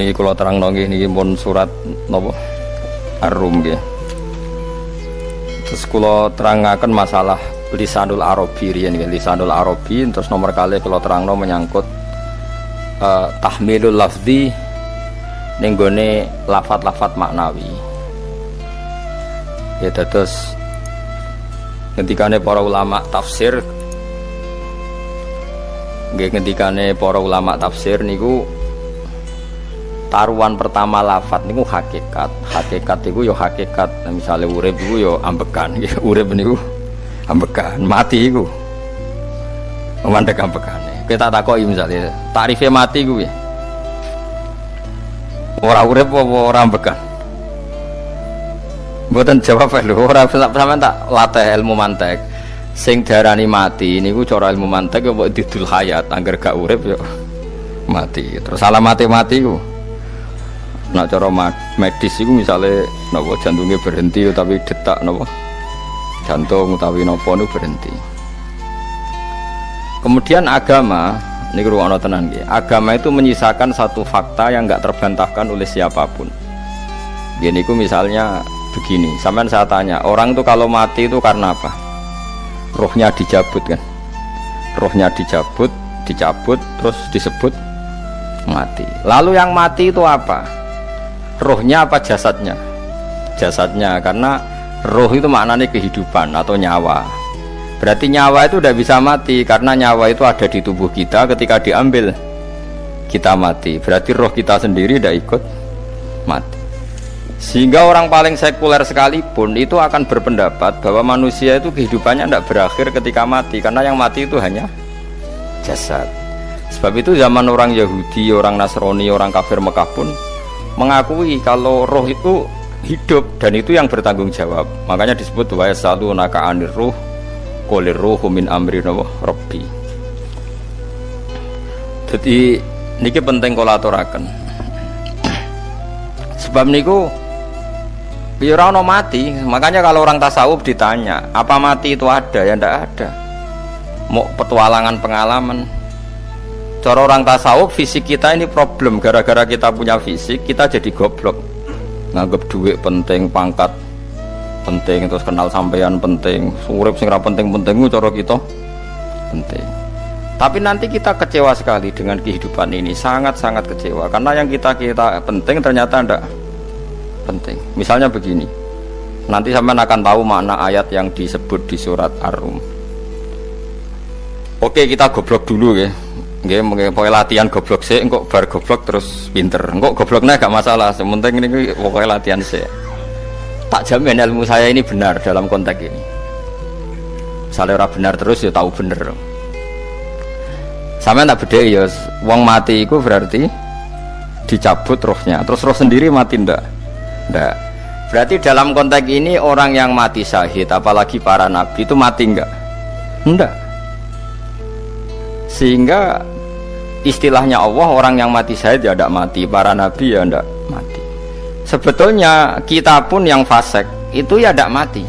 Niki kula terangno niki pun surat napa Ar-Rum nggih. Terus kula terangaken masalah lisanul Arabi riyen nggih, lisanul Arabi terus nomor kali kula terangno menyangkut tahmilul lafzi ning gone lafat-lafat maknawi. Ya terus ketikane para ulama tafsir nggih, ketikane para ulama tafsir niku taruhan pertama lafat niku hakikat. Hakikat niku ya hakikat, misalnya urip niku ya ambekan, urip niku ambekan, mati niku mandek ambekane. Kita takoki misalnya tarife mati kuwi ora urip apa ora ambekan? Mboten jawab lho, ora sampean tak latih ilmu mantek. Sing diarani mati niku cara ilmu mantek ya mbok didul hayat, angger gak urip ya mati. Terus alamate mati ku nek cara medis iku misale napa jantungnya berhenti tapi detak napa jantung utawi napa niku berhenti. Kemudian agama niku ruwono tenan nggih. Agama itu menyisakan satu fakta yang enggak terbantahkan oleh siapapun. Gini ku misalnya begini, sampean saya tanya, orang itu kalau mati itu karena apa? Rohnya dicabut kan? Rohnya dicabut, terus disebut mati. Lalu yang mati itu apa? Rohnya apa jasadnya? Jasadnya, karena roh itu maknanya kehidupan atau nyawa. Berarti nyawa itu tidak bisa mati, karena nyawa itu ada di tubuh kita, ketika diambil kita mati. Berarti roh kita sendiri tidak ikut mati. Sehingga orang paling sekuler sekalipun itu akan berpendapat bahwa manusia itu kehidupannya tidak berakhir ketika mati, karena yang mati itu hanya jasad. Sebab itu zaman orang Yahudi, orang Nasrani, orang kafir Mekah pun mengakui kalau roh itu hidup dan itu yang bertanggung jawab. Makanya disebut wa yasalunaka 'anir ruh qul ruhu min amri rabbi. Jadi niki penting kula aturaken. Sebab niku ya ora ono mati. Makanya kalau orang tasawuf ditanya, apa mati itu ada? Ya ndak ada. Mau petualangan pengalaman. Cara orang tasawuf fisik kita ini problem, gara-gara kita punya fisik kita jadi goblok. Nganggep duit penting, pangkat penting, terus kenal sampean penting, urip sing ra penting-penting cara kita penting. Tapi nanti kita kecewa sekali dengan kehidupan ini, sangat-sangat kecewa karena yang kita penting ternyata ndak penting. Misalnya begini, nanti sampean akan tahu makna ayat yang disebut di surat Ar-Rum. Oke, kita goblok dulu ya. Nggih, pokoke latihan goblok sik, engko bar goblok terus pinter. Engko gobloknya gak masalah, sementing ini pokoke latihan sik. Tak jamin ilmu saya ini benar dalam konteks ini. Misalnya ora benar terus ya tahu bener. Sampeyan tak bedheki ya, wong mati iku berarti dicabut rohnya, terus roh sendiri mati ndak? Ndak. Berarti dalam konteks ini orang yang mati syahid, apalagi para nabi itu mati enggak? Enggak. Sehingga istilahnya Allah, orang yang mati syahid ya enggak mati, para nabi ya enggak mati. Sebetulnya kita pun yang fasik itu ya enggak mati.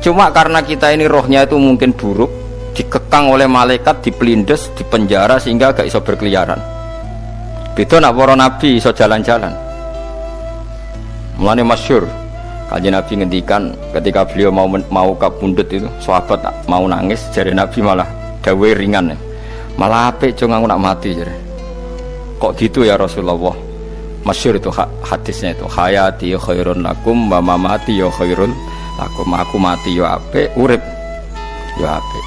Cuma karena kita ini rohnya itu mungkin buruk, dikekang oleh malaikat, dipelindes, dipenjara sehingga gak iso berkeliaran. Beda nak para nabi iso jalan-jalan. Mulane masyhur kanjeng Nabi ngendikan ketika beliau mau kapundhut itu, sahabat mau nangis, jare Nabi malah dawuhe ringan. Malah apik jong aku nak mati jare. Kok gitu ya Rasulullah? Masyhur itu hadisnya itu, hayati khairun lakum wa mamati ya khairul lakum. Aku mati ya apik, urip ya apik.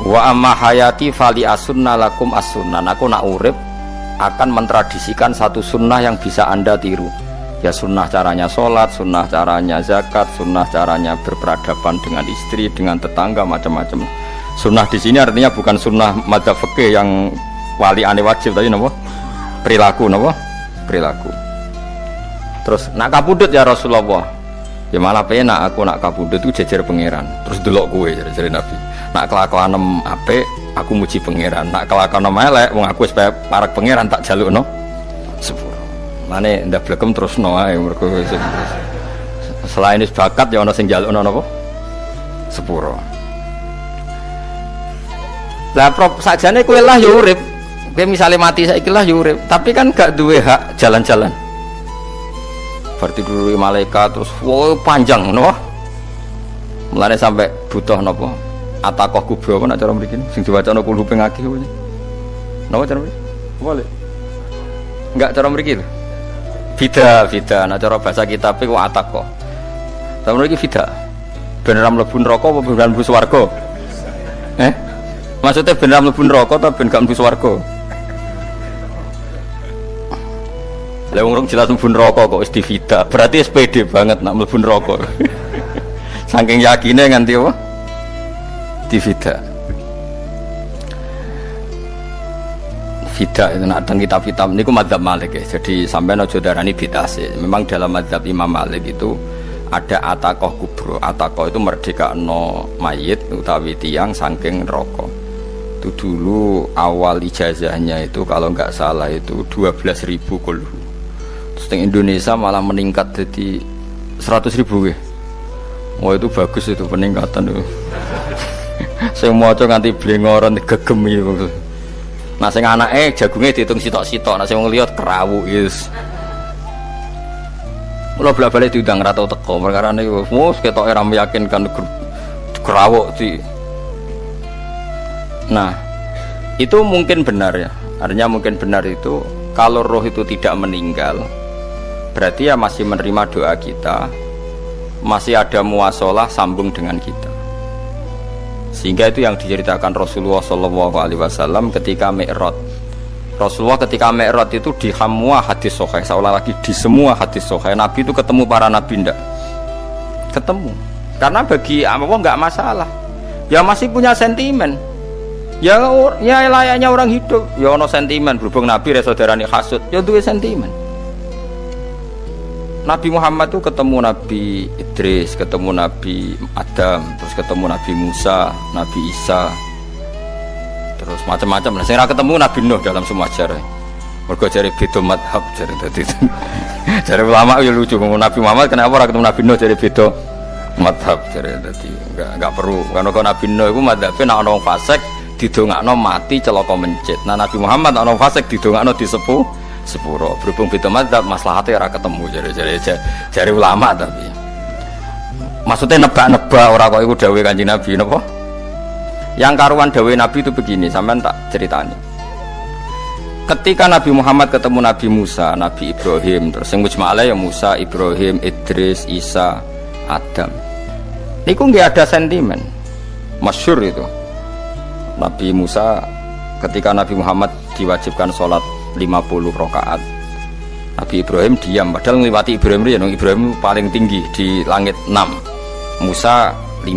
Wa amma hayati fali asunna lakum as-sunnah. Aku nak urip akan mentradisikan satu sunnah yang bisa Anda tiru. Ya sunnah caranya sholat, sunnah caranya zakat, sunnah caranya berperadaban dengan istri, dengan tetangga, macam-macam. Sunnah di sini artinya bukan sunnah madzhab fikih yang wali ane wajib tadi, napa? Perilaku, napa? Perilaku. Terus nak kapundhut ya Rasulullah. Ya malah penak aku nak kapundhut itu jejer pangeran. Terus delok kowe jare Nabi. Nak kelakuanem apik aku muji pangeran, nak kelakuanem elek wong aku wis parek pangeran tak jalukno sepuro. Mane ndak blekem terusno ae mergo selain wis bakat ya ana sing jalukno napa sepuro. Lah prop sakjane kowe lah ya urip Kayak misalnya mati saiki lah urip, tapi kan gak duwe hak jalan-jalan. Berarti dulu malaikat terus wow panjang no. Mulane sampai butuh napa? Atakoh kubro apa nak cara mriki sing diwacana kulhu ping akeh kuwi. Napa cara mriki? Boleh. Enggak cara mriki lho. Fida, nak cara bahasa kitab iku atakoh. Cara mriki fida. Ben ora mlebu neraka apa ben mlebu swarga? Maksudnya ben ora mlebu neraka ta ben gak mlebu swarga? Lah wong jelas mlebu neraka kok wis divida. Berarti SPD banget nak mlebu neraka. Saking yakine nganti apa? Divida. Fida itu nak teng kitab-kitab niku madzhab Malik ya. Jadi sampean aja darani bid'ah sih. Memang dalam madzhab Imam Malik itu ada atakoh kubro. Atakoh itu merdekakno mayit utawi tiyang saking neraka. Itu dulu awal ijazahnya itu kalau nggak salah itu 12.000 kulhu. Terus di Indonesia malah meningkat jadi 100.000 ya. Wah itu bagus itu peningkatan itu. Saya mau coba nganti blengoran gegem itu. Nah sing anake jagungnya dihitung sitok-sitok, nah sing wong liya kerawu is. Kula bolak-balik diundang ra tau teko, perkara niku wis ketoke ra meyakinkan kerawuk di. Nah, itu mungkin benar ya. Artinya mungkin benar itu kalau roh itu tidak meninggal, berarti ya masih menerima doa kita, masih ada muasalah sambung dengan kita. Sehingga itu yang diceritakan Rasulullah SAW ketika Mi'raj. Rasulullah ketika Mi'raj itu di semua hadis sahih, seolah lagi di semua hadis sahih Nabi itu ketemu para nabi ndak? Ketemu. Karena bagi Allah nggak masalah. Ya masih punya sentimen. Ya layaknya orang hidup. Ya ono sentimen berhubung Nabi saudarane hasud, ya duwe sentimen. Nabi Muhammad itu ketemu Nabi Idris, ketemu Nabi Adam, terus ketemu Nabi Musa, Nabi Isa, terus macam-macam lah. Saya ketemu Nabi Nuh dalam semua ajaran. Mergo jare beda madhab jare dadi. Jare ulama ya lucu ngomong Nabi Muhammad kenapa ora ketemu Nabi Nuh jare beda madhab jare dadi enggak perlu. Karena kok Nabi Nuh iku madhabe nek ana wong fasik didongakno mati celaka mencit. Nah Nabi Muhammad ana wong fasik didongakno disepuh sepuro. Berhubung beda mazhab maslahatnya ora ketemu jare ulama tapi maksudnya nebak-nebak ora kok iku dawuhe Kanjeng Nabi napa? Yang karuan dawuhe Nabi itu begini, sampean tak ceritani. Ketika Nabi Muhammad ketemu Nabi Musa, Nabi Ibrahim, terus sing mujma'ala ya Musa, Ibrahim, Idris, Isa, Adam. Niku nggih ada sentimen. Masyhur itu. Nabi Musa ketika Nabi Muhammad diwajibkan sholat 50 rakaat. Nabi Ibrahim diam, padahal ngliwati Ibrahim ya, Ibrahim paling tinggi di langit 6. Musa 5.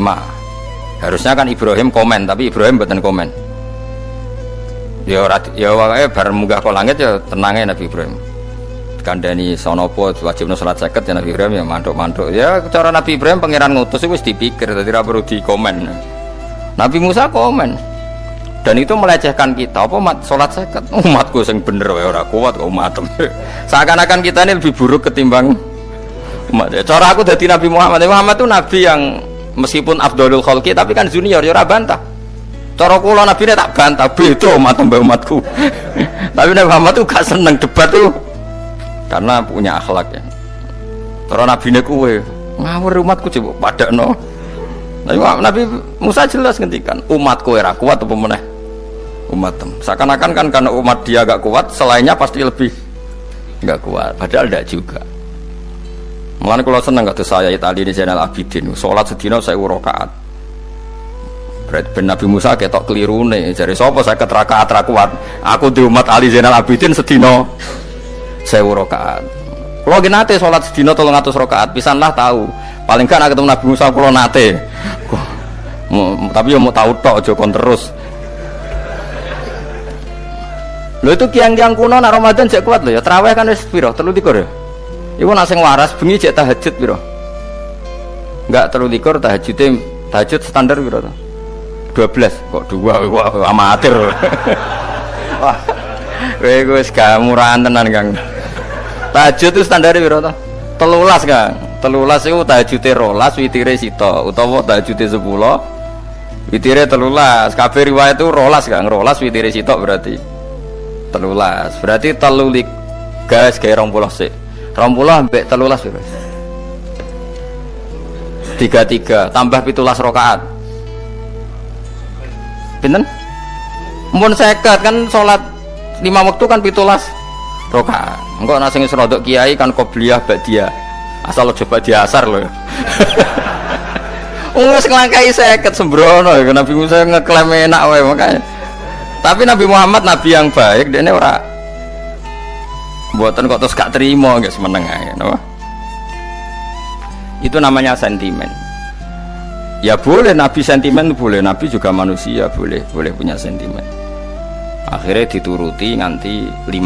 Harusnya kan Ibrahim komen, tapi Ibrahim mboten komen. Ya wae bar munggah ke langit ya tenange Nabi Ibrahim. Kandhani sanapa wajibna salat 50 ya Nabi Ibrahim ya mantuk-mantuk. Ya cara Nabi Ibrahim pangeran ngutus wis dipikir dadi ora perlu dikomen. Nabi Musa komen. Dan itu melecehkan kita, apa mat sholat seket umatku yang bener ora kuat kok umatem. Seakan-akan kita ini lebih buruk ketimbang umat. Cara aku dari Nabi Muhammad itu nabi yang meskipun afdhalul khalqi tapi kan junior ya ora bantah. Cara kula nabi ini tak bantah beda umat mbak umatku. Tapi Nabi Muhammad itu gak seneng debat tuh karena punya akhlak ya. Cara nabi ini kuwe ngawur umatku coba padakno. Nabi Musa jelas ngendikan umatku ora kuat apa meneh umatem. Seakan-akan kan karena umat dia gak kuat, selainnya pasti lebih gak kuat. Padahal tidak juga. Mulane kalau seneng kata saya tadi di Zainal Abidin, sholat sedina 1000 rakaat. Berarti ben Nabi Musa ketok kelirune. Jare sapa 50 rakaat ra kuat? Aku di umat Ali Zainal Abidin sedina 1000 rakaat. Kalau nggih nate sholat sedina 300 rakaat, pisanlah tahu. Paling kan ketemu Nabi Musa kula nate. Tapi yo mau tahu tok aja kon terus. Lho itu kiang-kiang kuno nak Ramadan jek kuat lho ya. Tarawih kan wis piro? 23 ya. Iku nak sing waras bengi jek tahajud piro? Enggak 23 tahajud standar piro to? 12 kok 2 wah amatir. Wah. Kowe wis gak murahan tenan, Kang. Tahajud itu standar piro to? 13, Kang. 13 itu tahajude 12, witire sita utawa tahajude 10. Witire 13. Kabeh riwayat itu 12, Kang. 12 witire sita berarti 13. Berarti telulik guys kayak 20 sik. 20 ambek 13 berapa? 33 tambah 17 rakaat. Pinten? Mun 50 kan salat 5 waktu kan 17 rakaat. Engko nek sing rodok kiai kan qobliyah ba'diyah. Asal aja ba'diyah asar lho. Wes nglangkai 50 sembrono ya Nabi Musa ngeklaim enak wae makanya. Tapi Nabi Muhammad nabi yang baik dene ora mboten kok terus gak terima nggak semeneng ae napa. Itu namanya sentimen. Ya boleh Nabi sentimen boleh, Nabi juga manusia boleh punya sentimen. Akhirnya dituruti nganti 5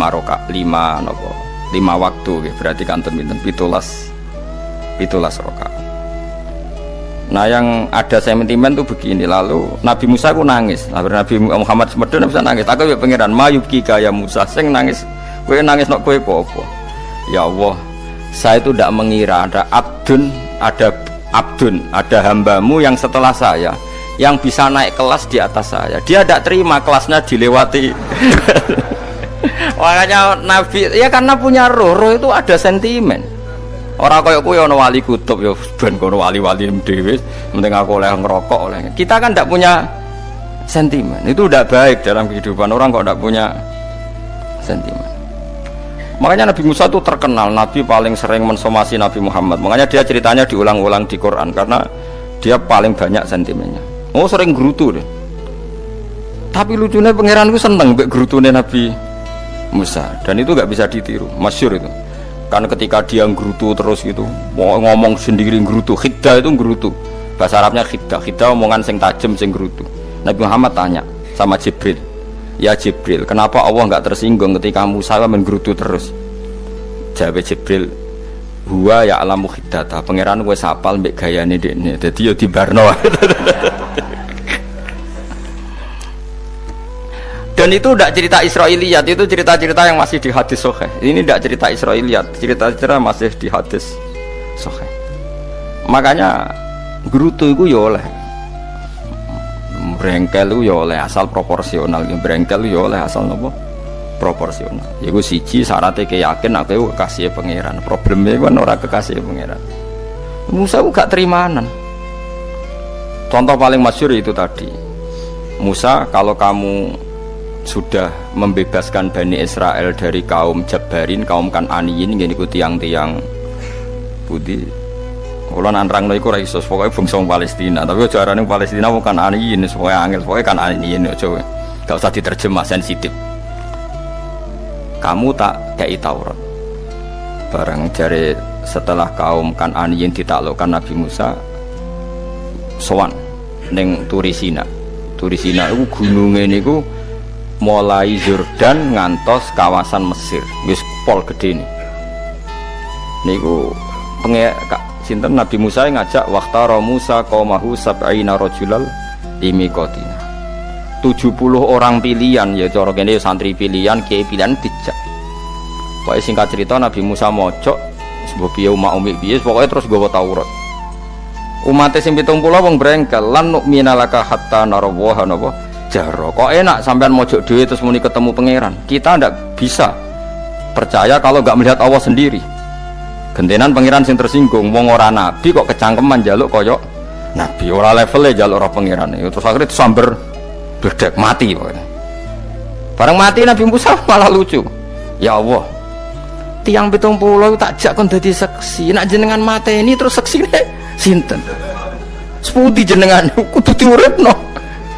waktu berarti kanten pinten 17 rakaat. Nah yang ada sentimen tuh begini, lalu Nabi Musa ku nangis, Nabi Muhammad semedon bisa nangis. Aku ya pangeran mayubki kaya Musa sing nangis, kowe nangis nok kowe apa? Ya Allah, saya itu tidak mengira ada ada hambamu yang setelah saya yang bisa naik kelas di atas saya. Dia tidak terima kelasnya dilewati. Makanya Nabi ya karena punya roh itu ada sentimen. Orang kaya kowe ana wali kutub ya ben kono wali-wali dhewe, penting aku oleh ngerokok oleh. Kita kan tidak punya sentimen. Itu tidak baik dalam kehidupan orang kok tidak punya sentimen. Makanya Nabi Musa itu terkenal Nabi paling sering mensomasi Nabi Muhammad. Makanya dia ceritanya diulang-ulang di Quran karena dia paling banyak sentimennya. Oh sering gerutu deh. Tapi lucunya pangeranku seneng mbek gerutune Nabi Musa dan itu gak bisa ditiru. Masyhur itu. Karena ketika dia gerutu terus gitu, mau ngomong sendiri gerutu, khiddah itu gerutu. Bahasa Arabnya khiddah, khiddah omongan sing tajem sing gerutu. Nabi Muhammad tanya sama Jibril. Ya Jibril, kenapa Allah enggak tersinggung ketika Musa menggerutu terus? Jawab Jibril, huwa ya alamu khiddata, pangeran wis hafal mbek gayane dekne. Dadi yo dibarno. Dan itu tidak cerita Israiliyat, itu cerita-cerita yang masih di hadis sahih. Ini tidak cerita Israiliyat, cerita-cerita masih di hadis sahih. Makanya gerutu itu ya oleh brengkel itu ya oleh asal proporsional, brengkel itu ya oleh asal nopo proporsional. Iku siji syaratnya keyakin aku kekasih pangeran. Problemnya kan orang kekasih pangeran. Musa itu gak terimanan. Contoh paling masyhur itu tadi. Musa, kalau kamu sudah membebaskan Bani Israel dari kaum Jabbarin, kaum Kan'aniyin, ngene tiang-tiang putih. Kalau nanrang iku ora iso, pokoke bangsa Palestina, tapi aja arane Palestina bukan Kan'aniyin, pokoke angel, pokoke Kan'aniyin aja. Gak usah diterjemah sensitif. Kamu tak kei Taurat. Barang jare setelah kaum Kan'aniyin ditaklukkan Nabi Musa sowan ning Turisina. Turisina iku gununge niku mulai Yordan ngantos kawasan Mesir, wis pol gede nih. Niku sinten Nabi Musa ngajak waqtara Musa qaumahu sab'ina rajulal limiqatina. 70 orang pilihan ya cara kene santri pilihan, kiai pilihan dijak. Pokoke singkat cerita Nabi Musa mojok sebab piye umat piye pokoke terus nggawa Taurat. Umate sing 70 wong brengkel lan nu'mina laka hatta narawaha napa jaro. Kok enak sampean mojok dhewe terus muni ketemu pangeran. Kita ndak bisa percaya kalau nggak melihat Allah sendiri. Gentenan pangeran sing tersinggung, wong ora nabi kok kecangkeman njaluk koyok nabi, ora levelnya njaluk ora pangeran. Terus akhirnya disamber bledek mati pokoknya. Bareng mati Nabi Musa malah lucu. Ya Allah, tiang 70 tak jak kon dadi seksi. Nek jenengan mateni terus seksine sinten? Sepundi jenengan kudu diuripno.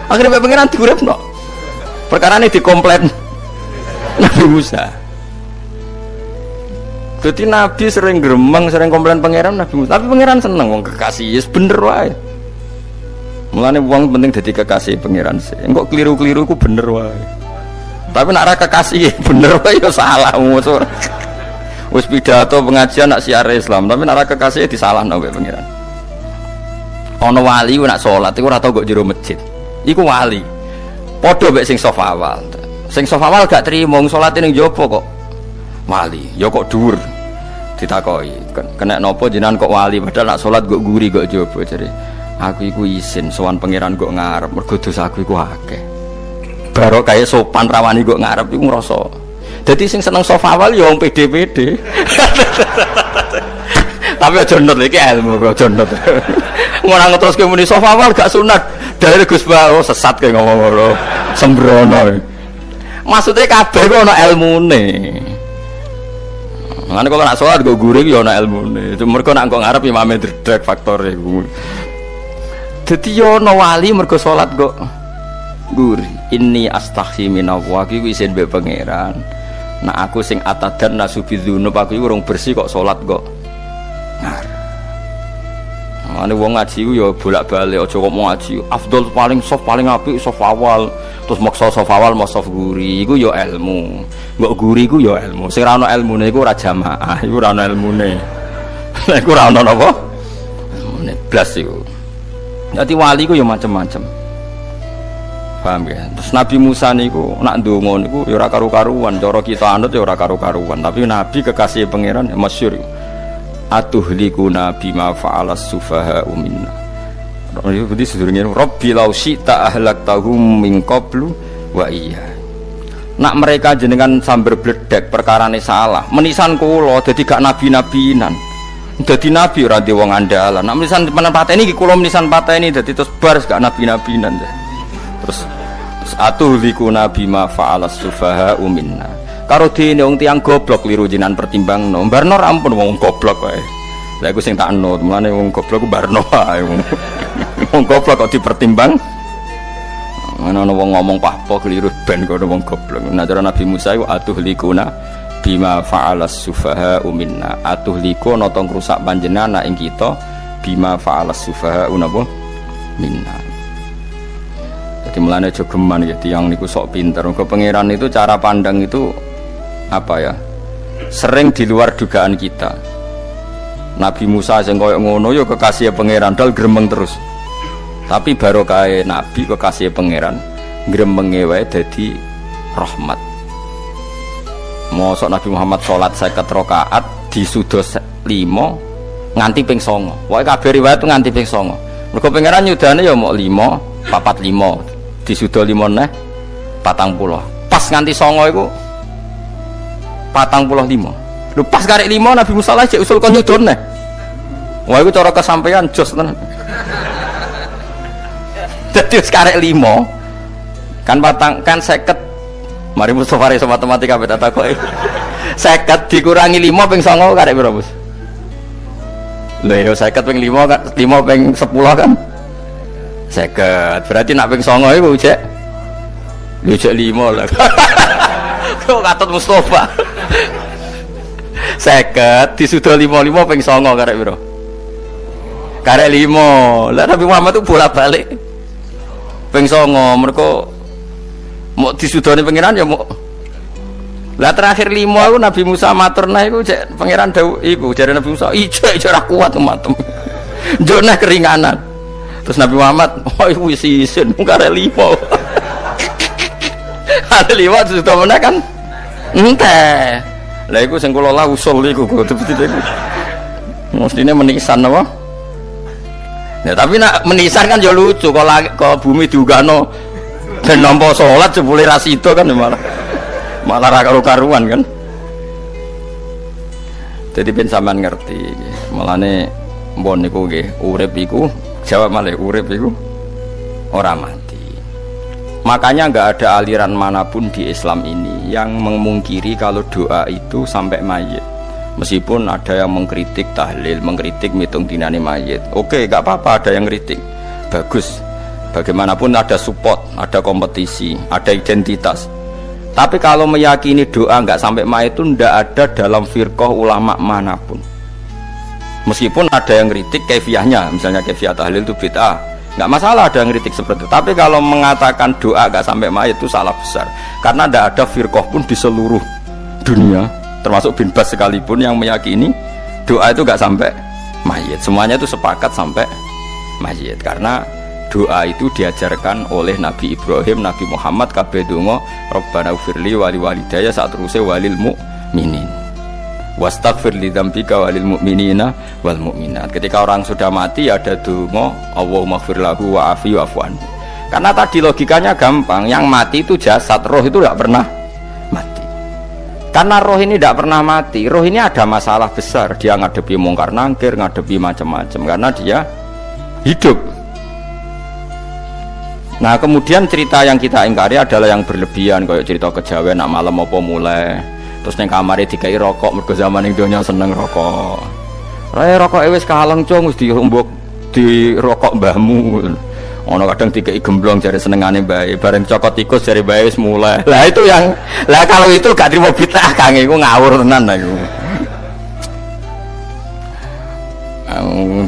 Akhirnya pangeran diuripno. Perkarane dikomplain Nabi Musa. Jadi Nabi sering gremeng, sering komplain pangeran Nabi Musa. Tapi pangeran seneng wong kekasih, yes bener wae. Mulane wong penting dadi kekasih pangeran sih. Engko keliru-keliru ku bener wae. Tapi nek ora kekasih bener wae ya salah musuh. Wis pidato pengajian nak siar Islam, tapi nek ora kekasih disalahno wae pangeran. Ana wali ku nak salat iku ora tau kok jero masjid. Iku wali. Padha mek sing saf awal. Sing saf awal gak trimo salate ning njaba kok. Wali, ya kok dhuwur. Ditakoki, kena napa jenengan kok wali padahal nak salat kok guri kok njaba jare. Aku iku isin sowan pangeran kok ngarep mergo dosaku iku akeh. barokah sopan rawani kok ngarep iku ngrasa. Dadi sing seneng sofawal ya wong pede-pede. Tapi aja nut iki ilmu aja nut. Ngono terus muni sofawal gak sunat. Dari Gus Ba sesat kayak ngomong ngono. Sembrono. Maksudnya kabeh kok ana ilmune. Ngene kok nak salat go guring ya ana ilmune. Mergo nak kok ngarep imame dredeg faktore iku. Dadi yo ana wali mergo salat kok guri. Inni astaghfi minallah iki isin mbek pangeran. Nah aku sing atadan nasubidzunub aku iku urung bersih kok salat kok. Ane wong ngaji ku ya bolak-balik aja kok mau ngaji. Afdol paling soft paling apik soft awal. Terus maksa soft awal mau soft guri iku ya ilmu. Mbok guri ku ya ilmu. Sing ora ana ilmune iku ora jamaah, iku ora ana ilmune. Nek ora ana napa? Ilmune blas iku. Dadi wali ku ya macam-macam. Paham ya? Terus Nabi Musa niku nak ndonga niku ya ora karu-karuan, cara kita anut ya ora karu-karuan, tapi Nabi kekasih pangeran ya masyhur. Atuhlikuna bima fa'alas sufaha'u minna. Jadi sedurunge Rabbi law syi'ta ahlaktahum min qablu wa iya. Nak mereka jenengan sambar bledek perkarane salah. Menisan kula dadi gak nabi-nabinan. Dadi nabi ora de wong andalan. Nak menisan pateni iki kula menisan pateni dadi terus bar gak nabi-nabinan. Terus atuhlikuna bima fa'alas sufaha'u minna. Karo dene wong tiyang goblok liru jinan pertimbangno. Barno ampun wong goblok wae. Lah iku sing tak anut, mulane wong goblok ku barno wae. Wong goblok kok dipertimbang. Ana wong ngomong pahpo keliru ben kok wong goblok. Nah cara Nabi Musa iku atuhlikuna bima fa'alas sufaha'u minna. Atuhliku nata ngrusak panjenengan ing kita bima fa'alas sufaha'u napa minna. Jadi mulane aja geman ya tiyang niku sok pinter. Mergo pangeran itu cara pandang itu apa ya? Sering di luar dugaan kita. Nabi Musa sing koyo ngono ya kekasih pangeran dal gremeng terus. Tapi barokah nabi kekasih pangeran gremenge wae dadi rahmat. Mosok Nabi Muhammad salat 50 rakaat disuda 5 nganti ping 9. Wae kabeh riwayat nganti ping 9. Mergo pangeran nyudane ya mok 5, 45. Disuda 5 neh 40. Pas nganti 9 iku 45. Lho pas karek 5 Nabi Musa lah cek usul kon nyudone. Wah iku cara kesampaian jos tenan. Dadi wis karek 5 kan patang kan 50. Mari Mustofa iso matematika bet takoki. 50 dikurangi 5 ping 9 karek piro, Bos? Lho ya 50 ping 5 kan 5 ping 10 kan 50. Berarti nak ping 9 iku cek. Lho cek 5 lah. Kok katut Mustofa. 50 disuda 55 ping 9 karek piro? Karek 5. Lah Nabi Muhammad itu bolak-balik ping 9 mergo mau disudane pangeran ya mau. Lah terakhir 5 iku Nabi Musa matur nah iku cek pangeran dawuh iku jare Nabi Musa ijo ora kuat matem. Njone keringanan. Terus Nabi Muhammad oh wis isin karek 5. Ada 5 disuda meneh kan enteh. Lah iku sing kula lah usul iku betul-betul iku. Mestine menisan apa? Ya tapi nak menisan kan ya lucu kalau bumi diugano ben nampa salat jebule ra sida kan malah ra karo-karuan kan. Jadi ben sampean ngerti. Malane mbon niku nggih urip iku jawab malih urip iku ora mati. Makanya enggak ada aliran manapun di Islam ini yang memungkiri kalau doa itu sampai mayit. Meskipun ada yang mengkritik tahlil, mengkritik mitung dinane mayit. Oke, enggak apa-apa ada yang kritik. Bagus. Bagaimanapun ada support, ada kompetisi, ada identitas. Tapi kalau meyakini doa enggak sampai mayit itu enggak ada dalam firqah ulama manapun. Meskipun ada yang kritik kaifiahnya, misalnya kaifiah tahlil itu bid'ah. Enggak masalah ada yang kritik seperti itu. Tapi kalau mengatakan doa enggak sampai mayit itu salah besar. Karena enggak ada firqah pun di seluruh dunia, termasuk bin Bas sekalipun yang meyakini doa itu enggak sampai mayit. Semuanya itu sepakat sampai mayit. Karena doa itu diajarkan oleh Nabi Ibrahim, Nabi Muhammad kabeh donga Rabbana ufirli wali walidayya saat terusé walil mukminin. Wastaghfir li dzambika walil mu'minina wal mu'minat. Ketika orang sudah mati ada donga Allahumma ighfir lahu wa afi wa'fu anhu. Karena tadi logikanya gampang, yang mati itu jasad, roh itu tidak pernah mati. Karena roh ini tidak pernah mati, roh ini ada masalah besar, dia ngadepi mungkar nangkir, ngadepi macam-macam, karena dia hidup. Nah kemudian cerita yang kita ingkari adalah yang berlebihan, kayak cerita kejawen nak malam apa mulai, terus neng kamar dikai rokok, mergo zaman ning donya seneng rokok. Rokok wis kaleng cung, wis dirumbuk di rokok mbahmu. Ono kadang dikai gemblong jare senengane bae, bareng cokot tikus jare bae wis mulai. Lah itu yang, lah kalau itu gak trimo bid'ah Kang, iku ngawur tenan iku.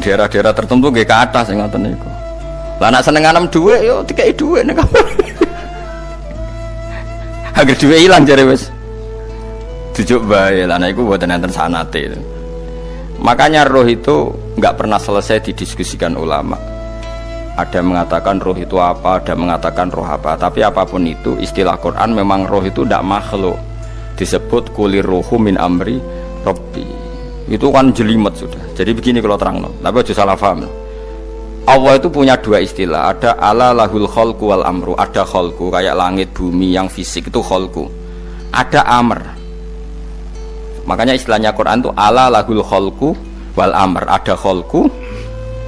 Daerah-daerah tertentu nggih ke atas sing ngoten niku. Lah nak senenganem dhuwit yo dikai dhuwit nek kamar. Agar dhuwit ilang jare wis dijuk bae. Lah niku mboten enten sanate. Makanya roh itu enggak pernah selesai didiskusikan ulama. Ada mengatakan roh itu apa, ada mengatakan roh apa. Tapi apapun itu istilah Quran memang roh itu tidak makhluk. Disebut kulir ruhu min amri rabbi. Itu kan jelimet sudah. Jadi begini kalau terang, tapi aja salah paham. Allah itu punya dua istilah, ada ala lahul khalqu wal amru, ada khalqu kayak langit bumi yang fisik itu khalqu, ada amr. Makanya istilahnya Quran itu ala lahul khalqu wal amr, ada khalqu,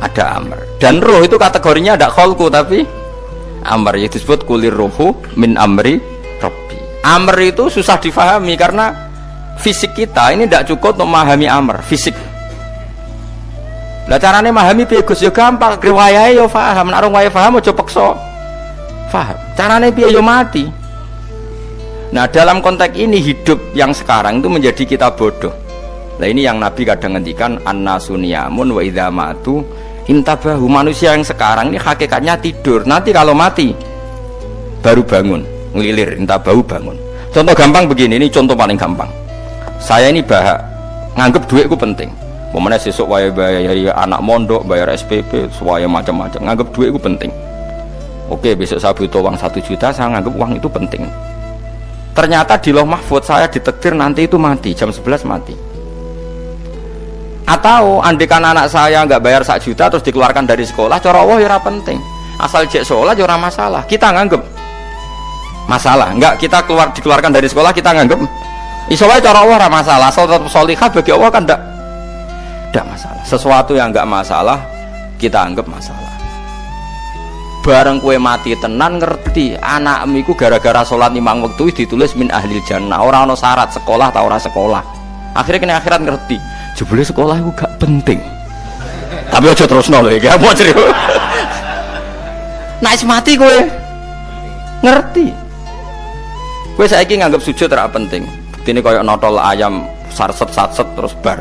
ada amr. Dan roh itu kategorinya ada khalqu tapi amr, itu disebut kulir ruhu min amri rabbi. Amr itu susah difahami karena fisik kita ini tidak cukup untuk memahami amr, fisik. Lah carane memahami piye Gus ya gampang, riwayahe yo paham, nek ora paham aja peksa paham. Carane piye yo mati. Nah, dalam konteks ini hidup yang sekarang itu menjadi kita bodoh. Nah, ini yang Nabi kadang ngendikan annasuniyamun wa idza matu intabahu. Manusia yang sekarang ini hakikatnya tidur. Nanti kalau mati baru bangun, ngelilir, intabahu bangun. Contoh gampang begini, ini contoh paling gampang. Saya ini nganggep duitku penting. Pemene sesuk bayar anak mondok, bayar SPP, semuanya macam-macam. Nganggep duit itu penting. Oke, besok saya butuh uang 1 juta, saya nganggep uang itu penting. Ternyata di Lauh Mahfudz saya ditakdir nanti itu mati, jam 11 mati. Atau andikan anak saya nggak bayar 1 juta terus dikeluarkan dari sekolah, cara Allah ya ora penting. Asal cek sekolah ya ora masalah. Kita nganggep masalah. Enggak, kita dikeluarkan dari sekolah kita nganggep iso wae cara Allah ora masalah. Asal tetap sholihah bagi Allah kan tidak masalah. Sesuatu yang enggak masalah kita anggap masalah. Bareng kue mati tenan ngerti anakmu iku gara-gara sholat 5 waktu ditulis min ahlil jannah. Ora ono syarat sekolah ta ora sekolah. Akhirnya kena akhirat ngerti jebule sekolah iku gak penting. Tapi aja terusno lho iki apa cerita. Nek mati kowe ngerti. Kowe saiki nganggap sujud ora penting. Buktine koyo notol ayam sarset-sarset terus bar.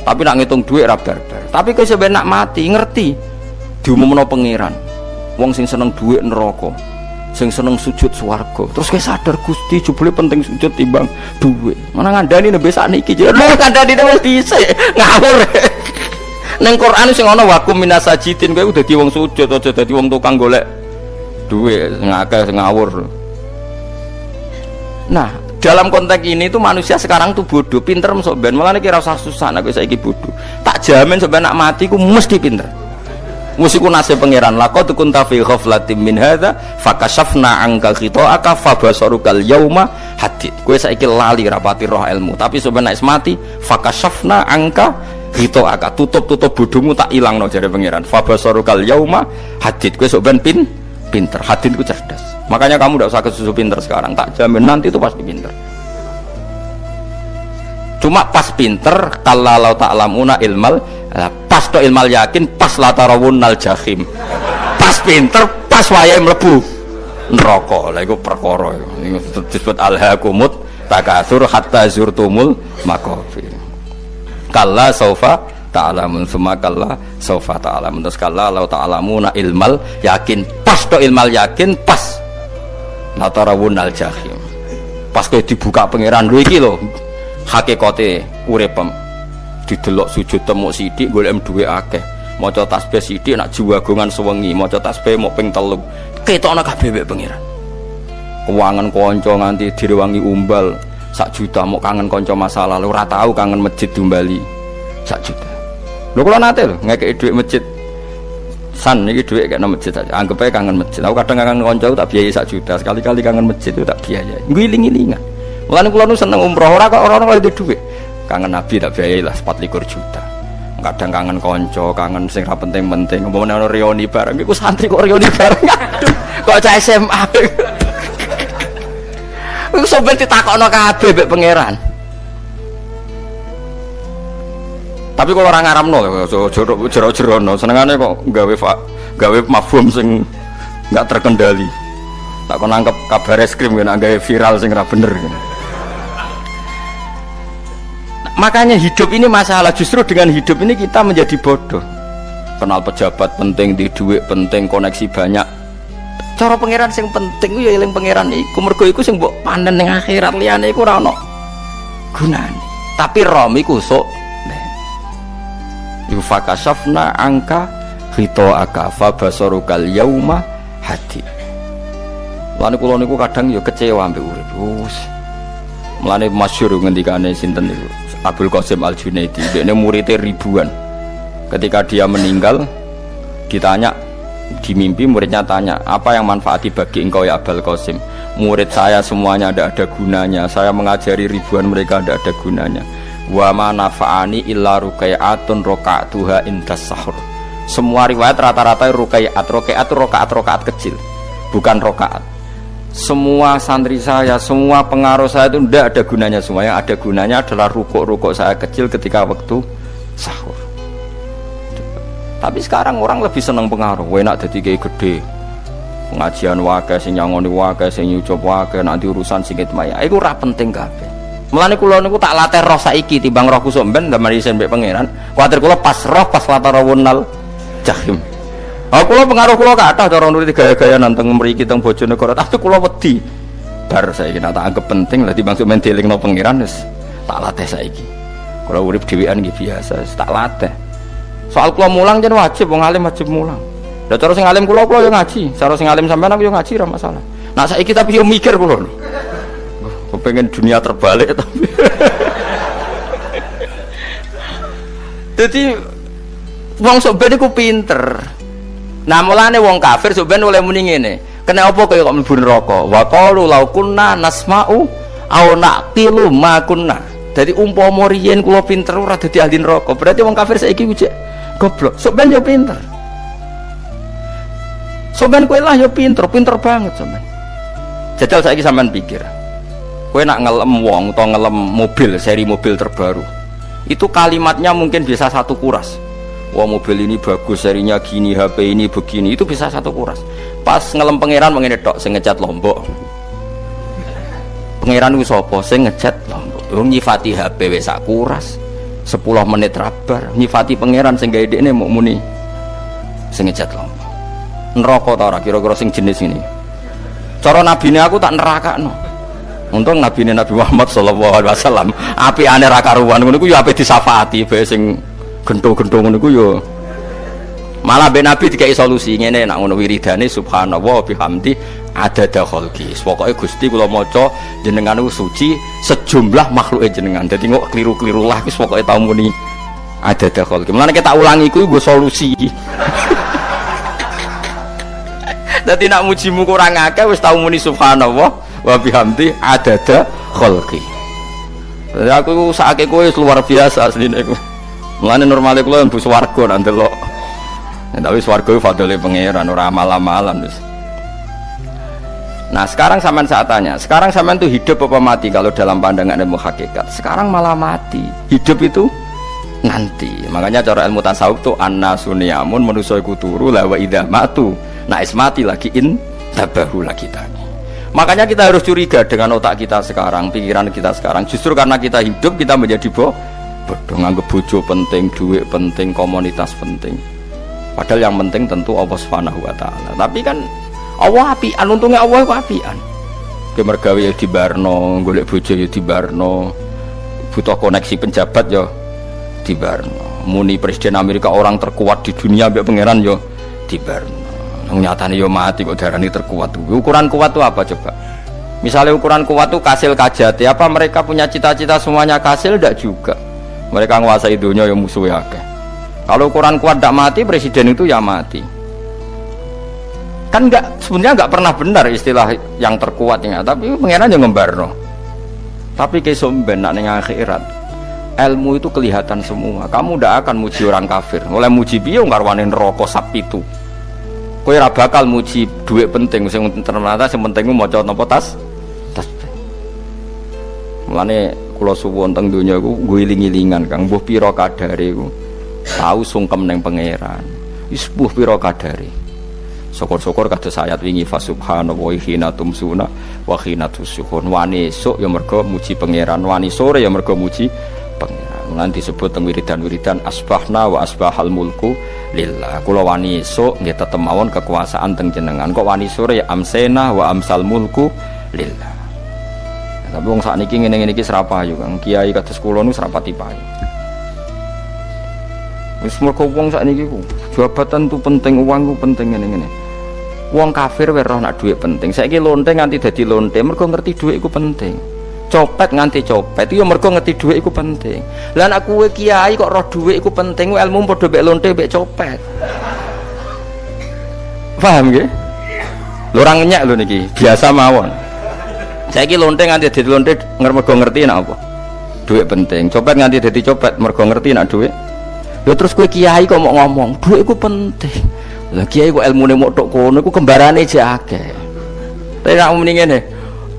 Tapi nak ngitung duit ra barbar. Tapi kowe sampe nak mati ngerti diumumno pangeran. Wong sing seneng duit neraka, sing seneng sujud swarga. Terus kowe sadar Gusti jebule penting sujud timbang duit. Mana ngandani nembe sakniki jare ngandani wis dhisik ngawur. Ning Quran sing ana wakum minasajidin kowe udah dadi wong sujud aja dadi wong tukang golek duit sing akeh sing ngawur. Nah, dalam konteks ini tuh manusia sekarang tuh bodoh, pinter masuk ben. Malah nek ora usah susah nek saiki bodoh. Tak jamin sampe nak mati ku mesti pinter. Musiku nasib pangeran laqad kunta fi ghaflatin min hadza fakashafna anka khita'aka fabasarukal yauma hadid. Kowe saiki lali rapati roh ilmu, tapi sampe nek mati fakashafna anka khita'aka, tutup bodohmu tak ilangno jare pangeran. Fabasarukal yauma hadid. Kowe sok ben pinter. Hadid ku cerdas. Makanya kamu tidak usah kesusu pinter sekarang, tak jamin nanti itu pasti pinter. Cuma pas pinter kalau ta'lamuna ilmal, pas to ilmal yakin, pas latarawunnal jahim. Pas pinter, pas wayahe mlebu neraka. Lha iku perkara iku disebut alhaqumut takatsur hatta zurtumul maqabir. Kalla saufa ta'lamun summa kalla saufa ta'lamun. Terus kalla law ta'lamuna ilmal yakin, pas to ilmal yakin, pas latarawunnal jahim. Pas kowe dibuka pangeran lho iki lho hakikate uripem. Didelok sujud temuk sithik golek duwe akeh. Maca tasbih sithik nak jiwagongan sewengi, maca tasbih mok ping 3. Ketokno kabeh mek pangeran. Keuangan kanca nganti direwangi umbal 1 juta mok kangen kanca masa lalu ora tau kangen masjid diumbali 1 juta. Lho kula nate lho ngekeki dhuwit masjid San ini duit kayak masjid aja. Anggap aja kangen masjid. Aku kadang kangen konco tak biayai 1 juta. Sekali-kali kangen masjid itu tak biayai. Ngiling-ngilingan. Mulane kula nu seneng umroh ora kok orang itu duit. Kangen Nabi tak biayai lah 24 juta. Kadang kangen konco, kangen sing ra penting-penting. Umpamane ono reuni bareng iku santri kok reuni bareng. Aduh, kok cah SMA. Iku sampe ditakokno kabeh mbek pangeran. Tapi kalau orang ngaramno, jero-jerono, senengane kok gawe mafhum sing nggak terkendali. Tak kon nangkep kabar eskrim kan gawe viral sing ra bener. Makanya hidup ini masalah, justru dengan hidup ini kita menjadi bodoh. Kenal pejabat penting, di duit penting, koneksi banyak. Cara pangeran sing penting ku ya eling pangeran iku, mergo iku sing mbok panen ning akhirat, liyane iku ora ono gunane. Tapi rom iku sok fakashafna angka ghita'aka fa basarukal yauma hadid. Lan kula niku kadang ya kecewa ambek urip. Mulane masyhur ngendikane sinten niku Abdul Qasim Al-Junaidi, dekne muridé ribuan. Ketika dia meninggal ditanya di mimpi, muridnya tanya, "Apa yang manfaati bagi engkau ya Abdul Qasim?" "Murid saya semuanya ada gunanya. Saya mengajari ribuan mereka ada gunanya. Wa ma nafa'ani illa ruqai'atun raqa'tuha indas sahur." Semua riwayat rata-rata ruqai'at itu rakaat kecil, bukan rakaat. Semua santri saya, semua pengaruh saya itu tidak ada gunanya semua. Yang ada gunanya adalah rukuk saya kecil ketika waktu sahur. Tapi sekarang orang lebih senang pengaruh, enak jadi kayak gede. Pengajian wakai, sing nyangoni wakai, sing nyucup wakai, nanti urusan singkit maya. Itu ora penting kabeh. Mulane kula niku tak latih roh saiki timbang roh kusuk ben ndamel isen mbek pangeran. Kuwatir kula pas roh pas latarawunal jahim. Kula pengaruh kula kathah cara nuruti gaya-gaya nanteng mriki teng Bojonegoro, tapi kula wedi. Bar saiki tak anggap penting lah timbang men delingno pangeran wis tak latih saiki. Kula urip dhewean nggih biasa, tak latih. Soal kula mulang jen wajib, wong alim wajib mulang. Lah cara sing alim kula yo ngaji, cara sing alim sampean aku yo ngaji ora masalah. Nah saiki tapi yo mikir kula. Kepengen dunia terbalik tapi. Jadi wong sok ben iku pinter. Nah mulane wong kafir sok ben oleh muni ngene. Kena apa kaya kok mlebu neraka? Wa qalu law kunna nasma'u aw naqilu ma kunna. Dadi umpama riyen kula pinter ora dadi ahli neraka. Berarti wong kafir saiki ku cek goblok. Sok ben yo pinter. Sok ben kowe lah yo pinter banget sampean. Jajal saiki sampean pikir. Kowe nak ngelem wong atau ngelem mobil, seri mobil terbaru. Itu kalimatnya mungkin bisa 1 kuras. Wah mobil ini bagus, serinya gini, HP ini begini, itu bisa 1 kuras. Pas ngelem pangeran mengene tok sing ngecat Lombok. Pangeran ku sapa sing ngecat Lombok? Wong nyifati HP wis sak kuras. 10 menit rabar, nyifati pangeran sing gawe dekne mok muni sing ngecat Lombok. Neraka ta ora kira-kira sing jenis ini? Cara nabine aku tak nerakakno. Untung nabine Nabi Muhammad sallallahu alaihi wasallam apikane ra karuan ngono iku ya ape disafaati bae sing gento-gento ngono iku ya malah ben Nabi dikai solusi ngene nek ngono wiridane subhanallah bihamdi adada khalqi. Pokoke Gusti kula maca jenengan niku suci sejumlah makhluke jenengan. Dadi kok kliru-kliru lah wis pokoke tau muni adada khalqi. Mulane kita ulangi iku nggo solusi. Dadi nek mujimu kurang akeh wis tau muni subhanallah wa bihamdi adada khalqi. Jadi aku sakake kowe luar biasa asline iku. Mulane normale kula mlebu swarga nang delok. Tapi swarga iku fadhole pangeran ora amal-amalan wis. Nah, sekarang sampean saat tanya, sekarang sampean tuh hidup apa mati kalau dalam pandangan ilmu hakikat? Sekarang malah mati. Hidup itu nanti. Makanya cara ilmu tasawuf tuh annasuniyamun manusa iku turu la wa idza matu. Nah, mati lagi in tabahu lagi tadi. Makanya kita harus curiga dengan otak kita sekarang, pikiran kita sekarang. Justru karena kita hidup, kita menjadi bodoh, nganggep bojo penting, duit penting, komunitas penting. Padahal yang penting tentu Allah Subhanahu wa taala. Tapi kan Allah apian, untungnya Allah itu apian. Kemergawe ya dibarno, golek bojo ya dibarno. Butuh koneksi penjabat ya dibarno. Muni presiden Amerika orang terkuat di dunia mbek pangeran ya dibarno. Nyatane yo mati kok darani terkuat. Ukuran kuat itu apa coba? Misalnya ukuran kuat itu kasil kajati, apa mereka punya cita-cita semuanya kasil? Tidak juga. Mereka menguasai dunia yang musuhnya akeh. Kalau ukuran kuat tidak mati, presiden itu ya mati. Kan sebenarnya enggak pernah benar istilah yang terkuat ya, tapi pangeran yang ngembarno. Tapi kesomben nak ning akhirat, ilmu itu kelihatan semua. Kamu ndak akan muji orang kafir. Oleh muji piye ngarwane neraka sap itu. Kowe ora bakal muji dhuwit penting, sing ternyata sing penting ku maca napa tas. Mulane kula suwun teng donya iku guling-gilingan Kang, mbuh pira kadare iku. Tahu sungkem ning pangeran. Wis mbuh pira kadare. Syukur-syukur kados ayat wingi fa subhanallahi hina tumsuna wa hina tusyuhun. Wani esuk ya mergo muji pangeran, wani sore ya mergo muji pangeran. Nanti disebut teng wiridan-wiridan asbahna wa asbahal mulku lillah. Kula wani esuk nggih tetep mawon kekuasaan teng jenengan. Kok wani sore ya amsena wa amsal mulku lillah. Tapi wong sakniki ngene-ngene iki serapayu Kang. Kiai kados kula niku serapati payu. Wis mergo wong sakniki ku jabatan tu penting, uang ku penting ngene-ngene. Wong kafir wae roh nak dhuwit penting. Saiki lonte nganti dadi lonte mergo ngerti dhuwit iku penting. Copet nganti copet iku mergo ngerti dhuwit iku penting. Lah nek kowe kiai kok roh dhuwit iku penting, ilmu padha mek lonte mek copet. Paham nggih? Lho ora ngenyek lho niki, biasa mawon. Saiki lonte nganti dadi lonte mergo ngerti nek apa? Dhuwit penting. Copet nganti dadi copet mergo ngerti nek dhuwit. Lho terus kowe kiai kok mau ngomong, dhuwit iku penting. Lah kiai kok ilmune mok tok kono iku kembarane jek akeh. Tapi nek muni ngene,